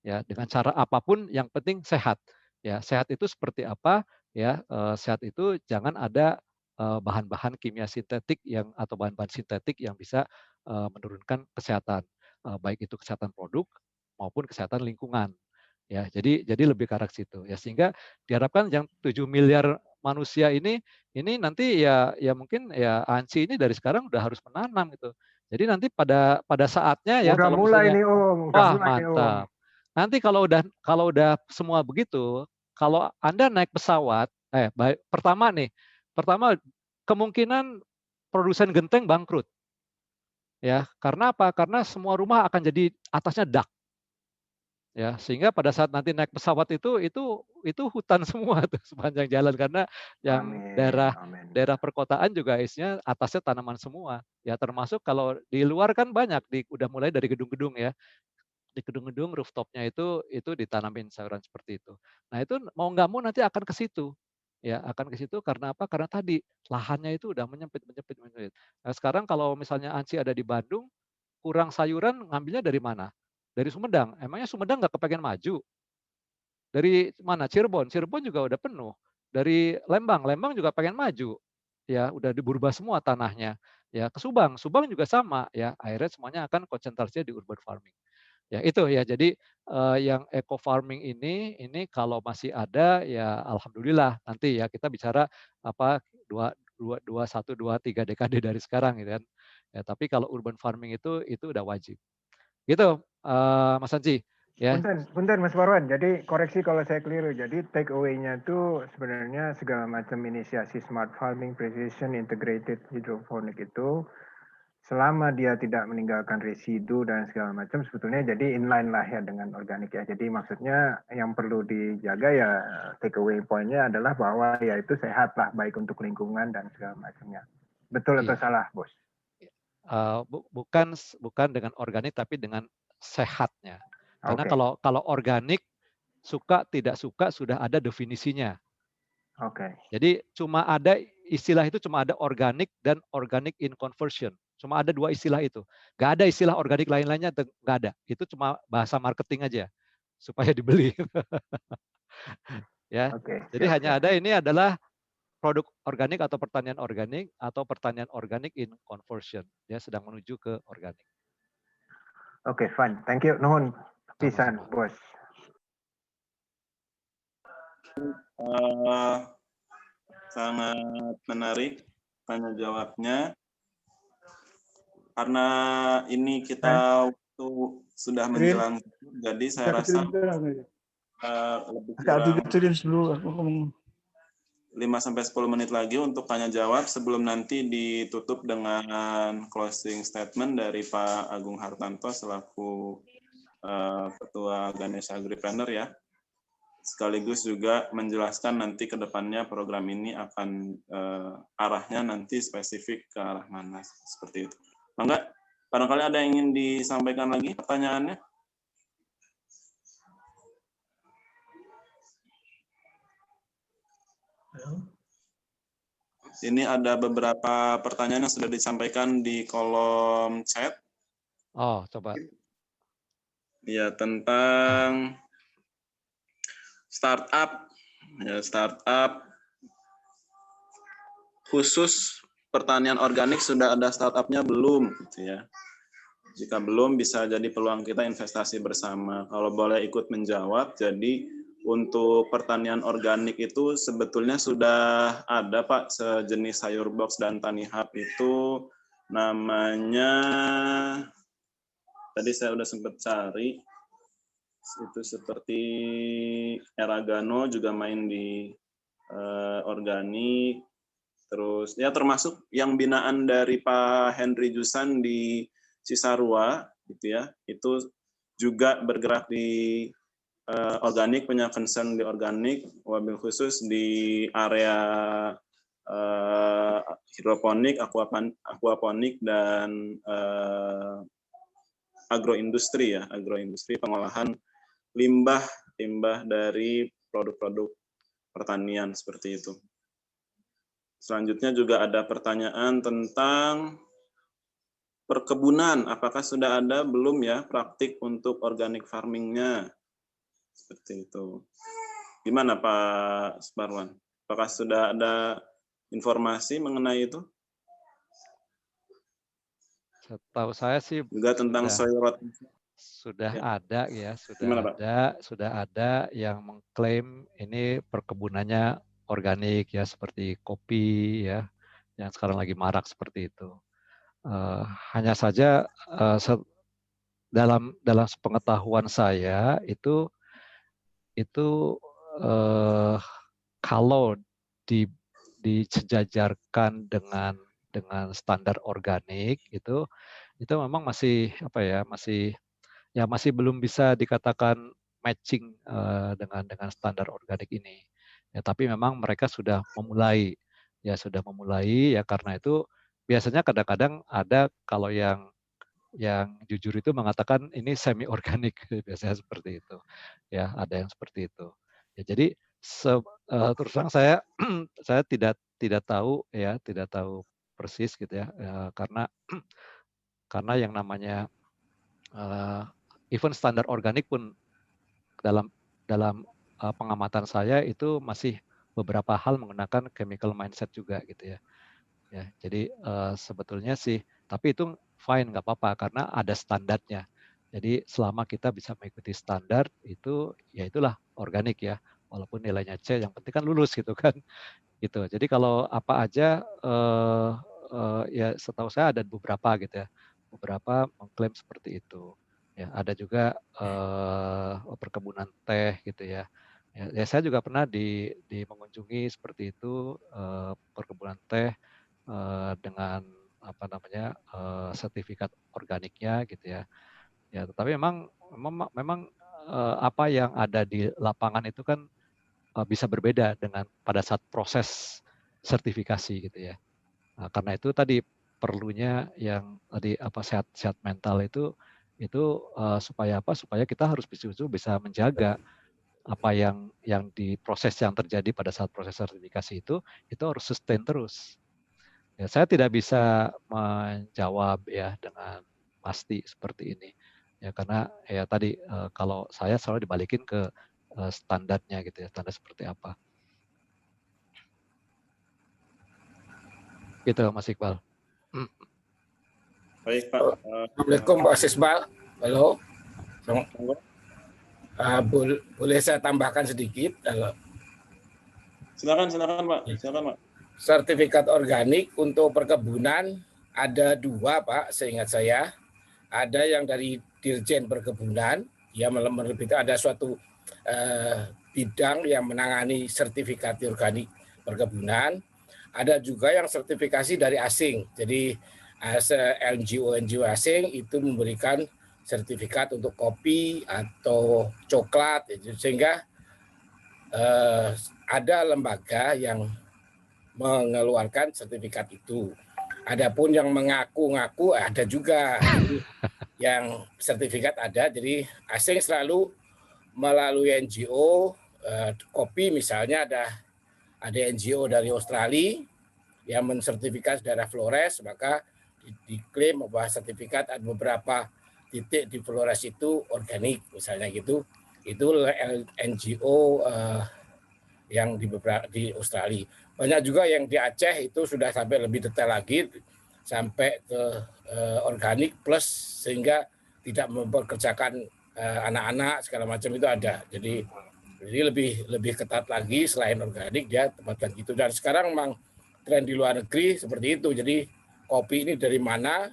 Ya, dengan cara apapun yang penting sehat. Ya, sehat itu seperti apa? Ya, sehat itu jangan ada bahan-bahan kimia sintetik yang atau bahan-bahan sintetik yang bisa menurunkan kesehatan, baik itu kesehatan produk maupun kesehatan lingkungan. Ya, jadi lebih ke arah situ. Ya, sehingga diharapkan yang 7 miliar manusia ini nanti ya mungkin ya ANSI ini dari sekarang udah harus menanam gitu. Jadi nanti pada saatnya ya Udah kalau mulai misalnya nih Om, udah wah mulai nih Om. mantap. Nanti kalau udah semua begitu, kalau Anda naik pesawat, pertama kemungkinan produsen genteng bangkrut. Ya, karena apa? Karena semua rumah akan jadi atasnya dak. Ya, sehingga pada saat nanti naik pesawat itu hutan semua tuh sepanjang jalan karena yang Amin, daerah amin. daerah perkotaan juga isinya atasnya tanaman semua. Ya, termasuk kalau di luar kan banyak udah mulai dari gedung-gedung ya. Di gedung-gedung rooftopnya itu ditanamin sayuran seperti itu. Nah itu mau nggak mau nanti akan ke situ. Ya akan ke situ karena apa? Karena tadi lahannya itu udah menyempit. Nah sekarang kalau misalnya Ansi ada di Bandung, kurang sayuran ngambilnya dari mana? Dari Sumedang. Emangnya Sumedang nggak kepengen maju? Dari mana? Cirebon. Cirebon juga udah penuh. Dari Lembang. Lembang juga pengen maju. Ya udah diberubah semua tanahnya. Ya ke Subang. Subang juga sama. Ya akhirnya semuanya akan konsentrasinya di urban farming. Ya itu ya, jadi yang eco farming ini kalau masih ada ya alhamdulillah nanti ya kita bicara apa 2, 1, 2, 3 dekade dari sekarang gitu kan. Ya, tapi kalau urban farming itu udah wajib. Gitu Mas Anji ya. Punten Mas Farwan. Jadi koreksi kalau saya keliru. Jadi take away-nya itu sebenarnya segala macam inisiasi smart farming, precision, integrated hydroponic itu selama dia tidak meninggalkan residu dan segala macam sebetulnya jadi inline lah ya dengan organik ya. Jadi maksudnya yang perlu dijaga ya take away point-nya adalah bahwa ya itu sehat lah baik untuk lingkungan dan segala macamnya. Betul atau Iya. salah, Bos? Bukan dengan organik tapi dengan sehatnya. Karena Oke. kalau organik suka tidak suka sudah ada definisinya. Oke. Jadi cuma ada istilah itu cuma ada organic dan organic in conversion. Cuma ada 2 istilah itu. Nggak ada istilah organik lain-lainnya, nggak ada. Itu cuma bahasa marketing aja supaya dibeli. Ya. Oke, Jadi siap, hanya siap. ada ini adalah produk organik atau pertanian organik in conversion. Dia sedang menuju ke organik. Oke, fine. Thank you. Nuhun pisan, Sama-sama. Bos. Sangat menarik tanya jawabnya. Karena ini kita waktu sudah menjelang, jadi saya rasa lebih kurang 5-10 menit lagi untuk tanya jawab sebelum nanti ditutup dengan closing statement dari Pak Agung Hartanto selaku Ketua Ganesha Agripreneur ya. Sekaligus juga menjelaskan nanti ke depannya program ini akan arahnya nanti spesifik ke arah mana seperti itu. Enggak, barangkali ada yang ingin disampaikan lagi pertanyaannya? Ini ada beberapa pertanyaan yang sudah disampaikan di kolom chat. Oh, coba. Ya, tentang startup. Ya, startup khusus pertanian organik sudah ada startupnya belum? Gitu ya. Jika belum, bisa jadi peluang kita investasi bersama. Kalau boleh ikut menjawab, jadi untuk pertanian organik itu sebetulnya sudah ada Pak, sejenis sayur box dan tani hub itu namanya, tadi saya udah sempat cari, itu seperti Eragano juga main di organik, terus ya termasuk yang binaan dari Pak Henry Jusan di Cisarua, gitu ya, itu juga bergerak di organik, punya concern di organik, wabil khusus di area hidroponik, aquaponik, dan agroindustri ya, agroindustri pengolahan limbah dari produk-produk pertanian seperti itu. Selanjutnya juga ada pertanyaan tentang perkebunan, apakah sudah ada belum ya praktik untuk organic farming-nya? Seperti itu. Gimana Pak Suparwan? Apakah sudah ada informasi mengenai itu? Setahu saya sih Juga tentang soil rotation. sudah Ya. ada ya, Gimana, Pak? sudah ada yang mengklaim ini perkebunannya organik ya, seperti kopi ya, yang sekarang lagi marak seperti itu. Hanya saja dalam pengetahuan saya itu kalau disejajarkan dengan standar organik itu memang masih masih belum bisa dikatakan matching dengan standar organik ini. Ya, tapi memang mereka sudah memulai ya, karena itu biasanya kadang-kadang ada kalau yang jujur itu mengatakan ini semi organik biasanya seperti itu. Ya, ada yang seperti itu. Ya, jadi terus terang saya saya tidak tahu persis gitu ya, karena yang namanya even standar organik pun dalam pengamatan saya itu masih beberapa hal menggunakan chemical mindset juga gitu ya. Ya, jadi sebetulnya sih, tapi itu fine, nggak apa-apa karena ada standarnya. Jadi selama kita bisa mengikuti standar itu, ya itulah organik ya, walaupun nilainya C, yang penting kan lulus gitu kan. Gitu. Jadi kalau apa aja, ya setahu saya ada beberapa gitu ya, beberapa mengklaim seperti itu. Ya, ada juga perkebunan teh gitu ya. Ya, saya juga pernah mengunjungi seperti itu perkebunan teh dengan apa namanya sertifikat organiknya gitu ya. Ya, tetapi memang apa yang ada di lapangan itu kan bisa berbeda dengan pada saat proses sertifikasi gitu ya. Nah, karena itu tadi perlunya yang tadi sehat mental itu supaya supaya kita harus bisa menjaga apa yang di proses yang terjadi pada saat proses sertifikasi itu harus sustain terus. Ya, saya tidak bisa menjawab ya dengan pasti seperti ini. Ya, karena ya tadi kalau saya selalu dibalikin ke standarnya gitu ya, standar seperti apa. Gitu Mas Iqbal. Baik Pak. Assalamualaikum Pak Sisbal. Halo, Monggo. boleh saya tambahkan sedikit? Silakan Pak. Silakan Pak. Sertifikat organik untuk perkebunan ada 2 Pak, seingat saya. Ada yang dari Dirjen Perkebunan, ya menerbitkan ada suatu bidang yang menangani sertifikasi organik perkebunan. Ada juga yang sertifikasi dari asing. Jadi NGO asing itu memberikan sertifikat untuk kopi atau coklat, sehingga ada lembaga yang mengeluarkan sertifikat itu. Adapun yang mengaku-ngaku ada juga. Jadi yang sertifikat ada, jadi asing selalu melalui NGO, kopi misalnya ada NGO dari Australia yang mensertifikasi daerah Flores, maka diklaim bahwa sertifikat ada beberapa titik di Flores itu organik misalnya gitu. Itu NGO yang di Australia. Banyak juga yang di Aceh itu sudah sampai lebih detail lagi, sampai ke organik plus, sehingga tidak mempekerjakan anak-anak segala macam itu ada. Jadi lebih ketat lagi, selain organik dia tempatkan gitu. Dan sekarang memang tren di luar negeri seperti itu. Jadi kopi ini dari mana,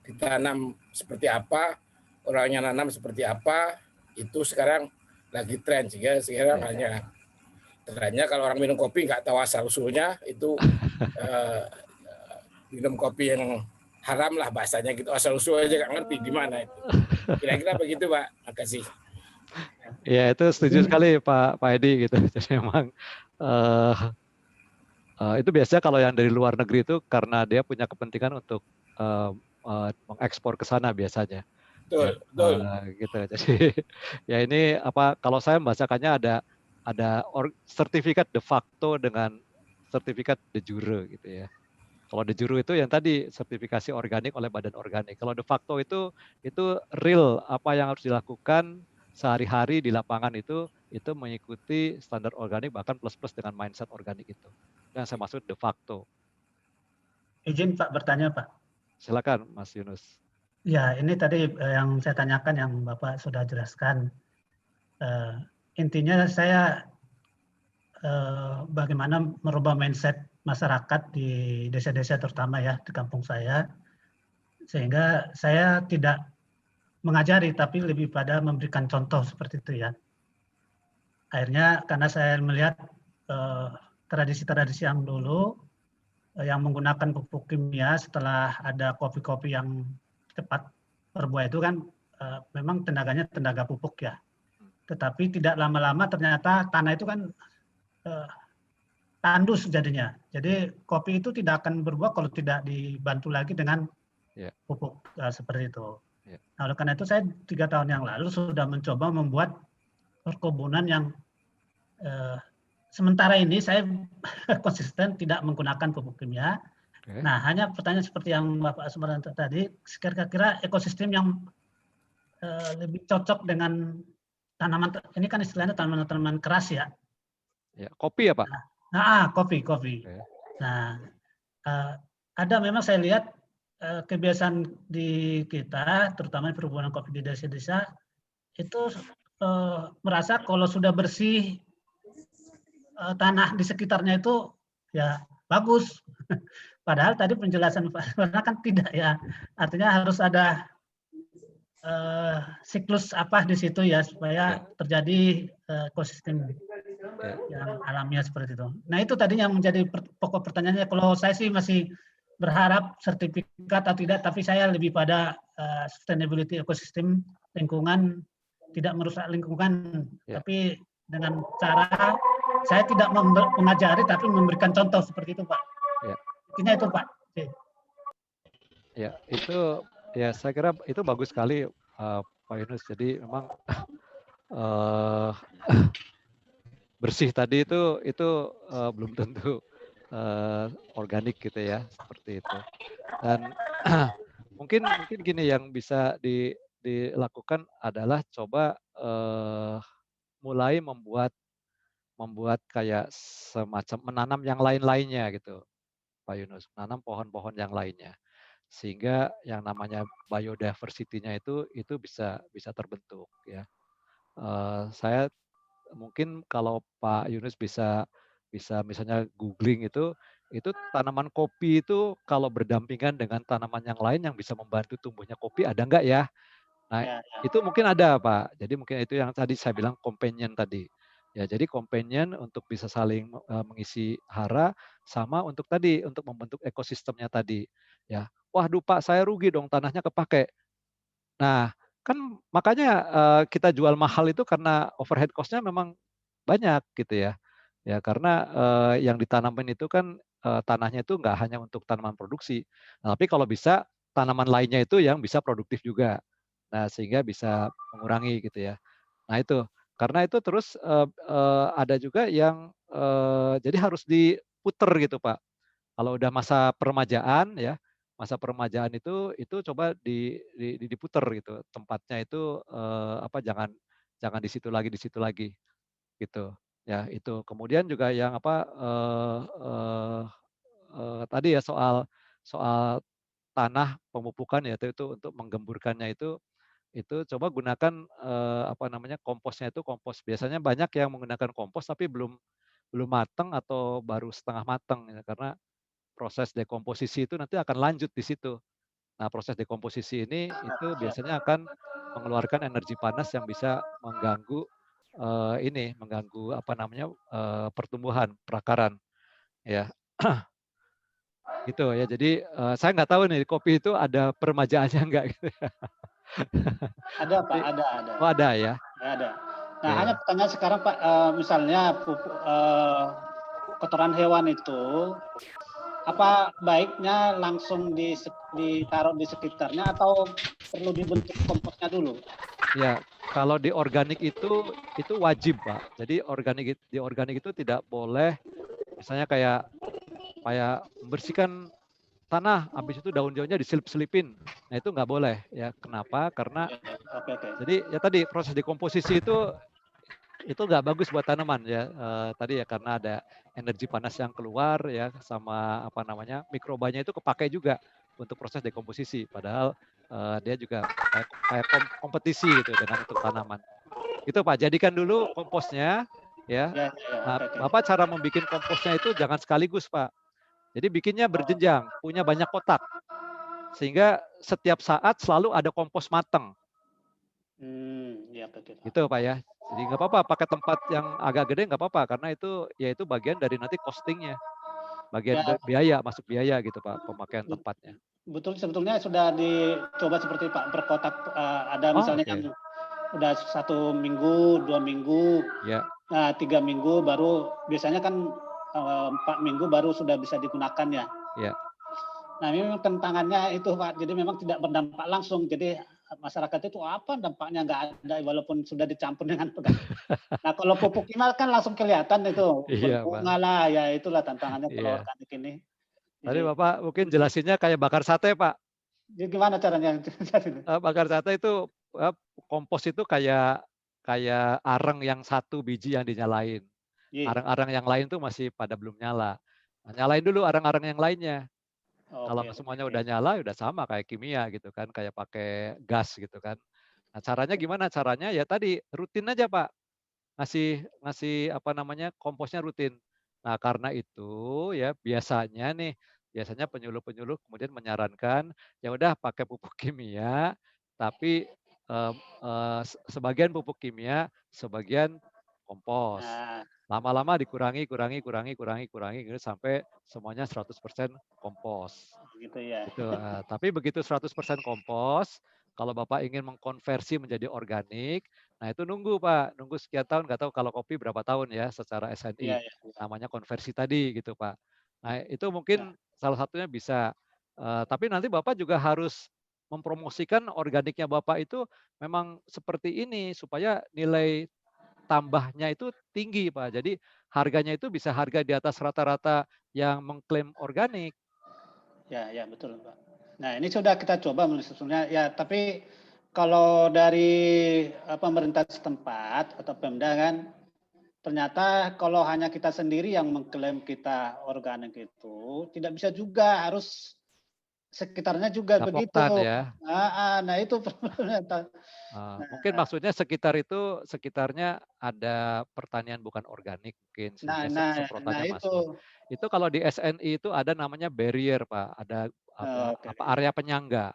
ditanam seperti apa, orangnya nanam seperti apa, itu sekarang lagi tren. Sehingga sekarang hanya trennya kalau orang minum kopi nggak tahu asal usulnya, itu minum kopi yang haram lah bahasanya gitu, asal usulnya aja nggak ngerti di mana itu. Kira-kira begitu Pak. Makasih. Ya itu setuju sekali Pak Edi gitu. Jadi memang itu biasanya kalau yang dari luar negeri itu karena dia punya kepentingan untuk mengekspor ke sana biasanya. Betul. Gitu. Jadi ya ini kalau saya membacakannya ada sertifikat de facto dengan sertifikat de jure gitu ya. Kalau de jure itu yang tadi sertifikasi organik oleh badan organik. Kalau de facto itu real apa yang harus dilakukan sehari-hari di lapangan itu mengikuti standar organik, bahkan plus-plus dengan mindset organik itu. Yang saya maksud de facto. Izin Pak bertanya Pak. Silakan Mas Yunus. Ya, ini tadi yang saya tanyakan yang Bapak sudah jelaskan. Intinya saya bagaimana merubah mindset masyarakat di desa-desa terutama ya di kampung saya, sehingga saya tidak mengajari tapi lebih pada memberikan contoh seperti itu ya. Akhirnya karena saya melihat tradisi-tradisi yang dulu yang menggunakan pupuk kimia, setelah ada kopi-kopi yang cepat berbuah itu kan memang tenaganya tenaga pupuk ya. Tetapi tidak lama-lama ternyata tanah itu kan tandus jadinya. Jadi kopi itu tidak akan berbuah kalau tidak dibantu lagi dengan pupuk seperti itu. Nah, oleh karena itu saya 3 tahun yang lalu sudah mencoba membuat perkebunan yang sementara ini saya konsisten tidak menggunakan pupuk kimia. Nah, hanya pertanyaan seperti yang Bapak Asmaran tadi, kira-kira ekosistem yang lebih cocok dengan tanaman, ini kan istilahnya tanaman-tanaman keras ya. Ya, kopi ya Pak? Kopi. Nah, ada memang saya lihat kebiasaan di kita, terutama di perkebunan kopi di desa-desa, itu merasa kalau sudah bersih tanah di sekitarnya itu ya bagus. Padahal tadi penjelasan Pak Warna kan tidak ya. Artinya harus ada siklus apa di situ ya supaya terjadi ekosistem yang alamiah seperti itu. Nah itu tadinya yang menjadi pokok pertanyaannya. Kalau saya sih masih berharap sertifikat atau tidak, tapi saya lebih pada sustainability ekosistem, lingkungan, tidak merusak lingkungan, tapi dengan cara saya tidak mengajari tapi memberikan contoh seperti itu Pak. Intinya itu Pak. Ya itu ya saya kira itu bagus sekali Pak Yunus. Jadi memang bersih tadi itu belum tentu organik gitu ya, seperti itu. Dan mungkin gini yang bisa dilakukan adalah coba mulai membuat kayak semacam menanam yang lain-lainnya gitu, Pak Yunus, menanam pohon-pohon yang lainnya. sehingga yang namanya biodiversity-nya itu bisa terbentuk ya. Saya mungkin kalau Pak Yunus bisa bisa misalnya googling itu tanaman kopi itu kalau berdampingan dengan tanaman yang lain yang bisa membantu tumbuhnya kopi ada enggak ya? Nah, Ya, itu mungkin ada, Pak. Jadi mungkin itu yang tadi saya bilang companion tadi. Ya, jadi companion untuk bisa saling mengisi hara sama untuk tadi untuk membentuk ekosistemnya tadi. Ya, waduh Pak, saya rugi dong tanahnya kepake. Nah, kan makanya kita jual mahal itu karena overhead cost-nya memang banyak gitu ya. Ya karena yang ditanamin itu kan tanahnya itu nggak hanya untuk tanaman produksi, tapi kalau bisa tanaman lainnya itu yang bisa produktif juga. Nah sehingga bisa mengurangi gitu ya. Nah itu karena itu terus ada juga yang jadi harus diputer gitu Pak. Kalau udah masa peremajaan ya, masa peremajaan itu coba diputer gitu tempatnya itu apa jangan jangan di situ lagi gitu. Ya itu. Kemudian juga yang apa tadi ya soal soal tanah pemupukan ya itu untuk menggemburkannya itu coba gunakan apa namanya komposnya itu kompos. Biasanya banyak yang menggunakan kompos tapi belum belum matang atau baru setengah matang ya, karena proses dekomposisi itu nanti akan lanjut di situ. Nah, proses dekomposisi ini itu biasanya akan mengeluarkan energi panas yang bisa mengganggu ini, mengganggu apa namanya pertumbuhan, perakaran, ya. Gitu ya. Jadi saya nggak tahu nih kopi itu ada peremajaannya nggak gitu ya. ada Pak, Tapi, ada. oh ada ya. Ya, ada. Nah, hanya Oke. pertanyaan sekarang Pak, misalnya kotoran hewan itu apa baiknya langsung ditaruh di sekitarnya atau perlu dibentuk komposnya dulu? Ya, kalau di organik itu wajib, Pak. Jadi di organik itu tidak boleh misalnya kayak kayak membersihkan tanah, habis itu daun-daunnya diselip-selipin. Nah, itu nggak boleh ya. Kenapa? Karena Oke, oke. jadi ya tadi proses dekomposisi itu nggak bagus buat tanaman ya. Tadi ya karena ada energi panas yang keluar ya sama apa namanya mikrobanya itu kepake juga untuk proses dekomposisi. Padahal dia juga kayak kompetisi gitu dengan untuk tanaman. Itu Pak, jadikan dulu komposnya ya. Ya, Nah, oke, oke. Bapak cara membuat komposnya itu jangan sekaligus Pak. Jadi bikinnya berjenjang, punya banyak kotak. Sehingga setiap saat selalu ada kompos matang. Ya, oke, Pak. Gitu Pak ya. Jadi nggak apa-apa pakai tempat yang agak gede nggak apa-apa karena itu bagian dari nanti costingnya, bagian Ya, biaya masuk biaya gitu Pak pemakaian tempatnya. betul sebetulnya sudah dicoba seperti Pak berkotak ada Oh misalnya oke. yang udah 1 minggu, 2 minggu, Ya. nah 3 minggu baru biasanya kan 4 minggu baru sudah bisa digunakan ya. Ya. Nah ini memang tantangannya itu Pak, jadi memang tidak berdampak langsung. Jadi masyarakat itu apa dampaknya nggak ada walaupun sudah dicampur dengan pegang. Nah kalau pupuk kimia kan langsung kelihatan itu Iya Pak. berbunga lah, ya itulah tantangannya kalau Iya. organik ini. Tadi Jadi, Bapak mungkin jelasinnya kayak bakar sate Pak. jadi gimana caranya? Bakar sate itu kompos itu kayak kayak arang yang satu biji yang dinyalain. Iya. Arang-arang yang lain tuh masih pada belum nyala. Nah, nyalain dulu arang-arang yang lainnya. Kalau Oke, semuanya oke. udah nyala, udah sama kayak kimia gitu kan, kayak pakai gas gitu kan. Nah, caranya gimana? Caranya ya tadi rutin aja Pak, ngasih ngasih apa namanya komposnya rutin. Nah karena itu ya biasanya penyuluh-penyuluh kemudian menyarankan ya udah pakai pupuk kimia, tapi sebagian pupuk kimia, sebagian kompos. Nah, Lama-lama kurangi gitu sampai semuanya 100% kompos. gitu ya. Gitu, tapi begitu 100% kompos, kalau Bapak ingin mengkonversi menjadi organik, nah itu nunggu Pak, nunggu sekian tahun, nggak tahu kalau kopi berapa tahun ya secara SNI, Iya, iya, iya. namanya konversi tadi gitu Pak. Nah itu Ya, mungkin salah satunya bisa, tapi nanti Bapak juga harus mempromosikan organiknya Bapak itu memang seperti ini, supaya nilai tambahnya itu tinggi Pak. Jadi harganya itu bisa harga di atas rata-rata yang mengklaim organik. ya, betul Pak. Nah ini sudah kita coba sebetulnya ya, tapi kalau dari pemerintah setempat atau Pemda kan, ternyata kalau hanya kita sendiri yang mengklaim kita organik itu tidak bisa juga, harus sekitarnya juga begitu. Kapoktan ya. Nah itu problemnya. Mungkin maksudnya sekitarnya ada pertanian bukan organik mungkin sehingga semprotannya masih. Itu kalau di SNI itu ada namanya barrier, Pak. Ada area penyangga.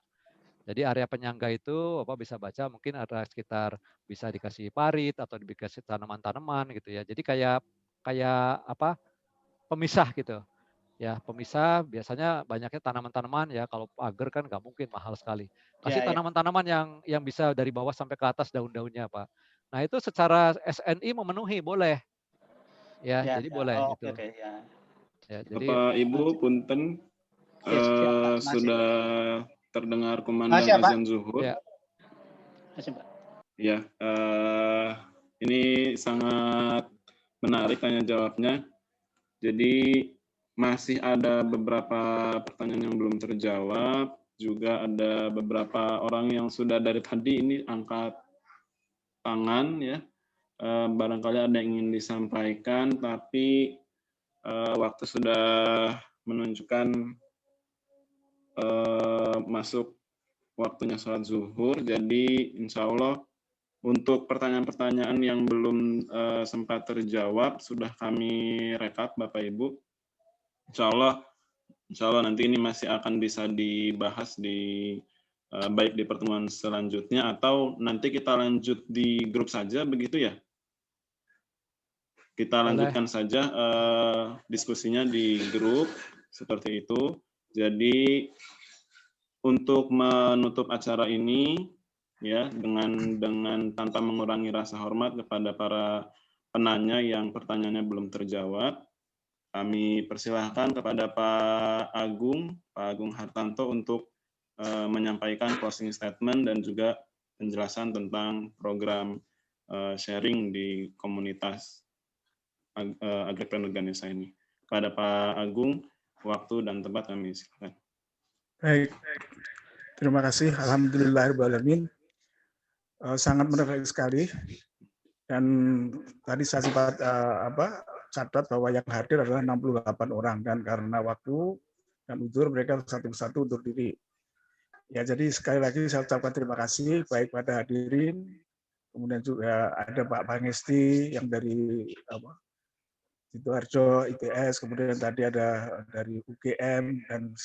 Jadi area penyangga itu bisa baca mungkin ada sekitar bisa dikasih parit atau dikasih tanaman-tanaman gitu ya. Jadi kayak pemisah gitu. Ya, pemisah biasanya banyaknya tanaman-tanaman ya. Kalau pagar kan nggak mungkin, mahal sekali. Kasih tanaman-tanaman yang bisa dari bawah sampai ke atas daun-daunnya, Pak. Nah, itu secara SNI memenuhi boleh. Ya, jadi boleh gitu. Ya, jadi Bapak Ibu punten sudah terdengar kumandang azan zuhur. Ya, ini sangat menarik tanya jawabnya. Jadi masih ada beberapa pertanyaan yang belum terjawab, juga ada beberapa orang yang sudah dari tadi ini angkat tangan ya. Barangkali ada yang ingin disampaikan, tapi waktu sudah menunjukkan masuk waktunya sholat zuhur, jadi insya Allah untuk pertanyaan-pertanyaan yang belum sempat terjawab sudah kami rekap Bapak Ibu. Insya Allah nanti ini masih akan bisa dibahas di baik di pertemuan selanjutnya atau nanti kita lanjut di grup saja begitu ya. Kita lanjutkan saja diskusinya di grup seperti itu. Jadi untuk menutup acara ini ya dengan tanpa mengurangi rasa hormat kepada para penanya yang pertanyaannya belum terjawab, kami persilahkan kepada Pak Agung Hartanto untuk menyampaikan closing statement dan juga penjelasan tentang program sharing di komunitas Agripreneur Ganesha ini. Kepada Pak Agung, waktu dan tempat kami silakan. Baik, terima kasih. Alhamdulillahirrahmanirrahim. Sangat menarik sekali. Dan tadi saya sempat catat bahwa yang hadir adalah 68 orang dan karena waktu dan udzur mereka satu-satu undur diri. Ya, jadi sekali lagi saya ucapkan terima kasih baik pada hadirin, kemudian juga ada Pak Pangesti yang dari Sidoarjo ITS, kemudian tadi ada dari UGM dan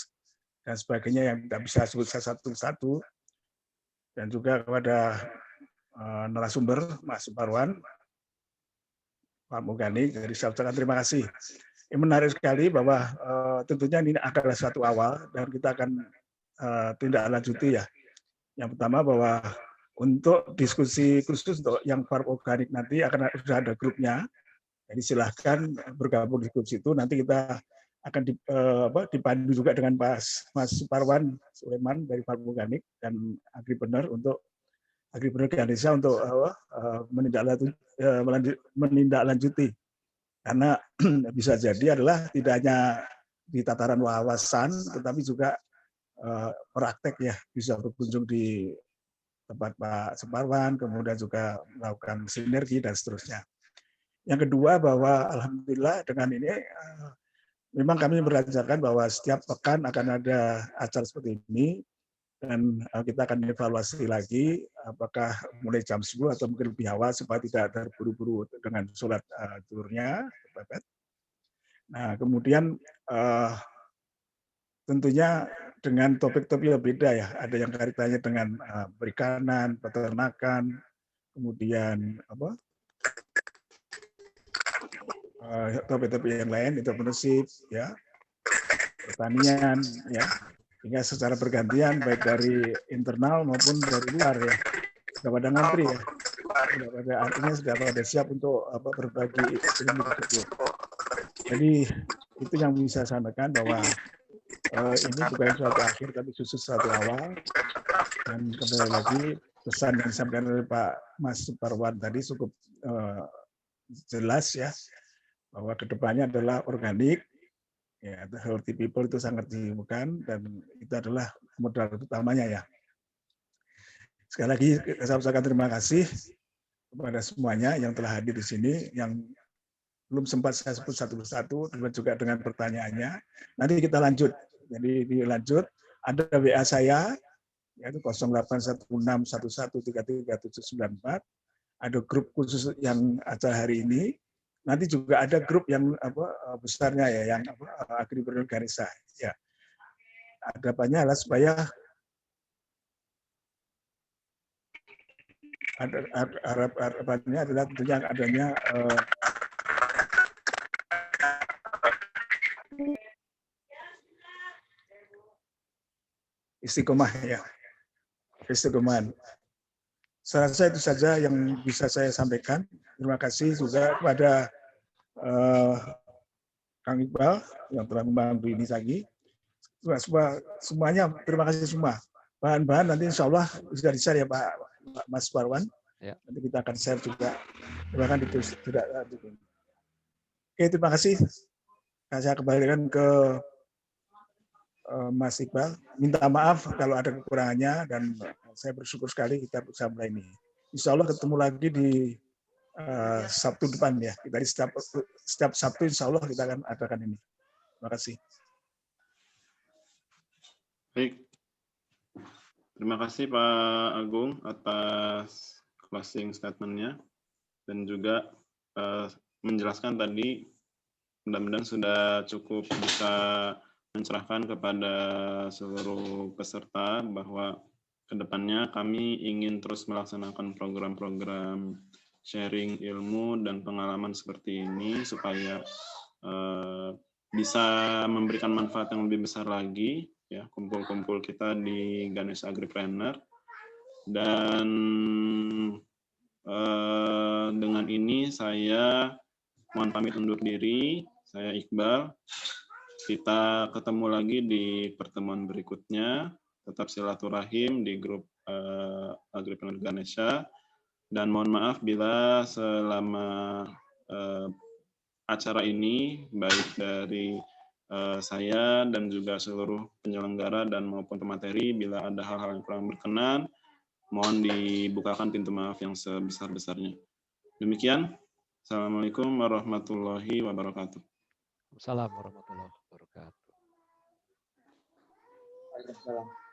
sebagainya yang tidak bisa sebut satu-satu, dan juga kepada narasumber Mas Suparwan, Pak Mogani, dari saya ucapkan terima kasih. Ini menarik sekali bahwa tentunya ini adalah suatu awal dan kita akan tindak lanjuti ya. Yang pertama bahwa untuk diskusi khusus untuk yang farm organik nanti sudah ada grupnya. Jadi silahkan bergabung di grup situ. Nanti kita akan dipandu juga dengan Mas Suparwan Sulaiman dari farm organik dan Agripreneur untuk Agripreneur Ganesha untuk menindaklanjuti, karena bisa jadi adalah tidak hanya di tataran wawasan, tetapi juga praktek ya, bisa berkunjung di tempat Pak Suparwan, kemudian juga melakukan sinergi dan seterusnya. Yang kedua bahwa alhamdulillah dengan ini memang kami merancangkan bahwa setiap pekan akan ada acara seperti ini. Dan kita akan evaluasi lagi apakah mulai jam 10 atau mungkin lebih awal supaya tidak terburu-buru dengan sholat zuhurnya. Nah, kemudian tentunya dengan topik-topik yang beda ya. Ada yang kaitannya dengan perikanan, peternakan, kemudian topik-topik yang lain, entrepreneurship, ya, pertanian, ya. Sehingga secara bergantian baik dari internal maupun dari luar ya, sudah pada ngantri ya, artinya sudah pada siap untuk berbagi ilmu tersebut. Jadi itu yang bisa saya sampaikan bahwa ini bukan suatu akhir tapi khusus suatu awal. Dan kembali lagi pesan yang disampaikan oleh Pak Mas Suparwan tadi cukup jelas ya, bahwa kedepannya adalah organik. Ya, healthy people itu sangat diinginkan dan itu adalah modal utamanya ya. Sekali lagi saya ucapkan terima kasih kepada semuanya yang telah hadir di sini, yang belum sempat saya sebut satu persatu, juga dengan pertanyaannya. Nanti kita lanjut. Jadi dilanjut ada WA saya, yaitu 081611333794. Ada grup khusus yang acara hari ini. Nanti juga ada grup yang besarnya ya, yang agripreneur Ganesha. Ya, harapannya adalah supaya harapannya adalah tentunya adanya istiqomah ya, istiqomahan. Saya rasa itu saja yang bisa saya sampaikan. Terima kasih juga kepada Kang Iqbal yang telah membantu ini lagi. Semuanya terima kasih semua. Bahan-bahan nanti insya Allah sudah di-share ya Pak Mas Parwan. Ya. Nanti kita akan share juga. Bahkan itu tidak. Oke, terima kasih. Saya kembalikan ke Mas Iqbal. Minta maaf kalau ada kekurangannya dan saya bersyukur sekali kita bisa mulai ini. Insya Allah ketemu lagi di Sabtu depan ya. Dari setiap Sabtu insya Allah kita akan adakan ini. Terima kasih. Baik. Terima kasih Pak Agung atas closing statement-nya dan juga menjelaskan tadi mudah-mudahan sudah cukup bisa mencerahkan kepada seluruh peserta bahwa kedepannya kami ingin terus melaksanakan program-program sharing ilmu dan pengalaman seperti ini supaya bisa memberikan manfaat yang lebih besar lagi ya, kumpul-kumpul kita di Ganesha Agripreneur. Dan dengan ini saya mohon pamit undur diri. Saya Iqbal. Kita ketemu lagi di pertemuan berikutnya. Tetap silaturahim di grup Agripreneur Ganesha. Dan mohon maaf bila selama acara ini baik dari saya dan juga seluruh penyelenggara dan maupun pemateri bila ada hal-hal yang kurang berkenan, mohon dibukakan pintu maaf yang sebesar-besarnya. Demikian, Assalamualaikum warahmatullahi wabarakatuh. Assalamualaikum warahmatullahi wabarakatuh. Waalaikumsalam.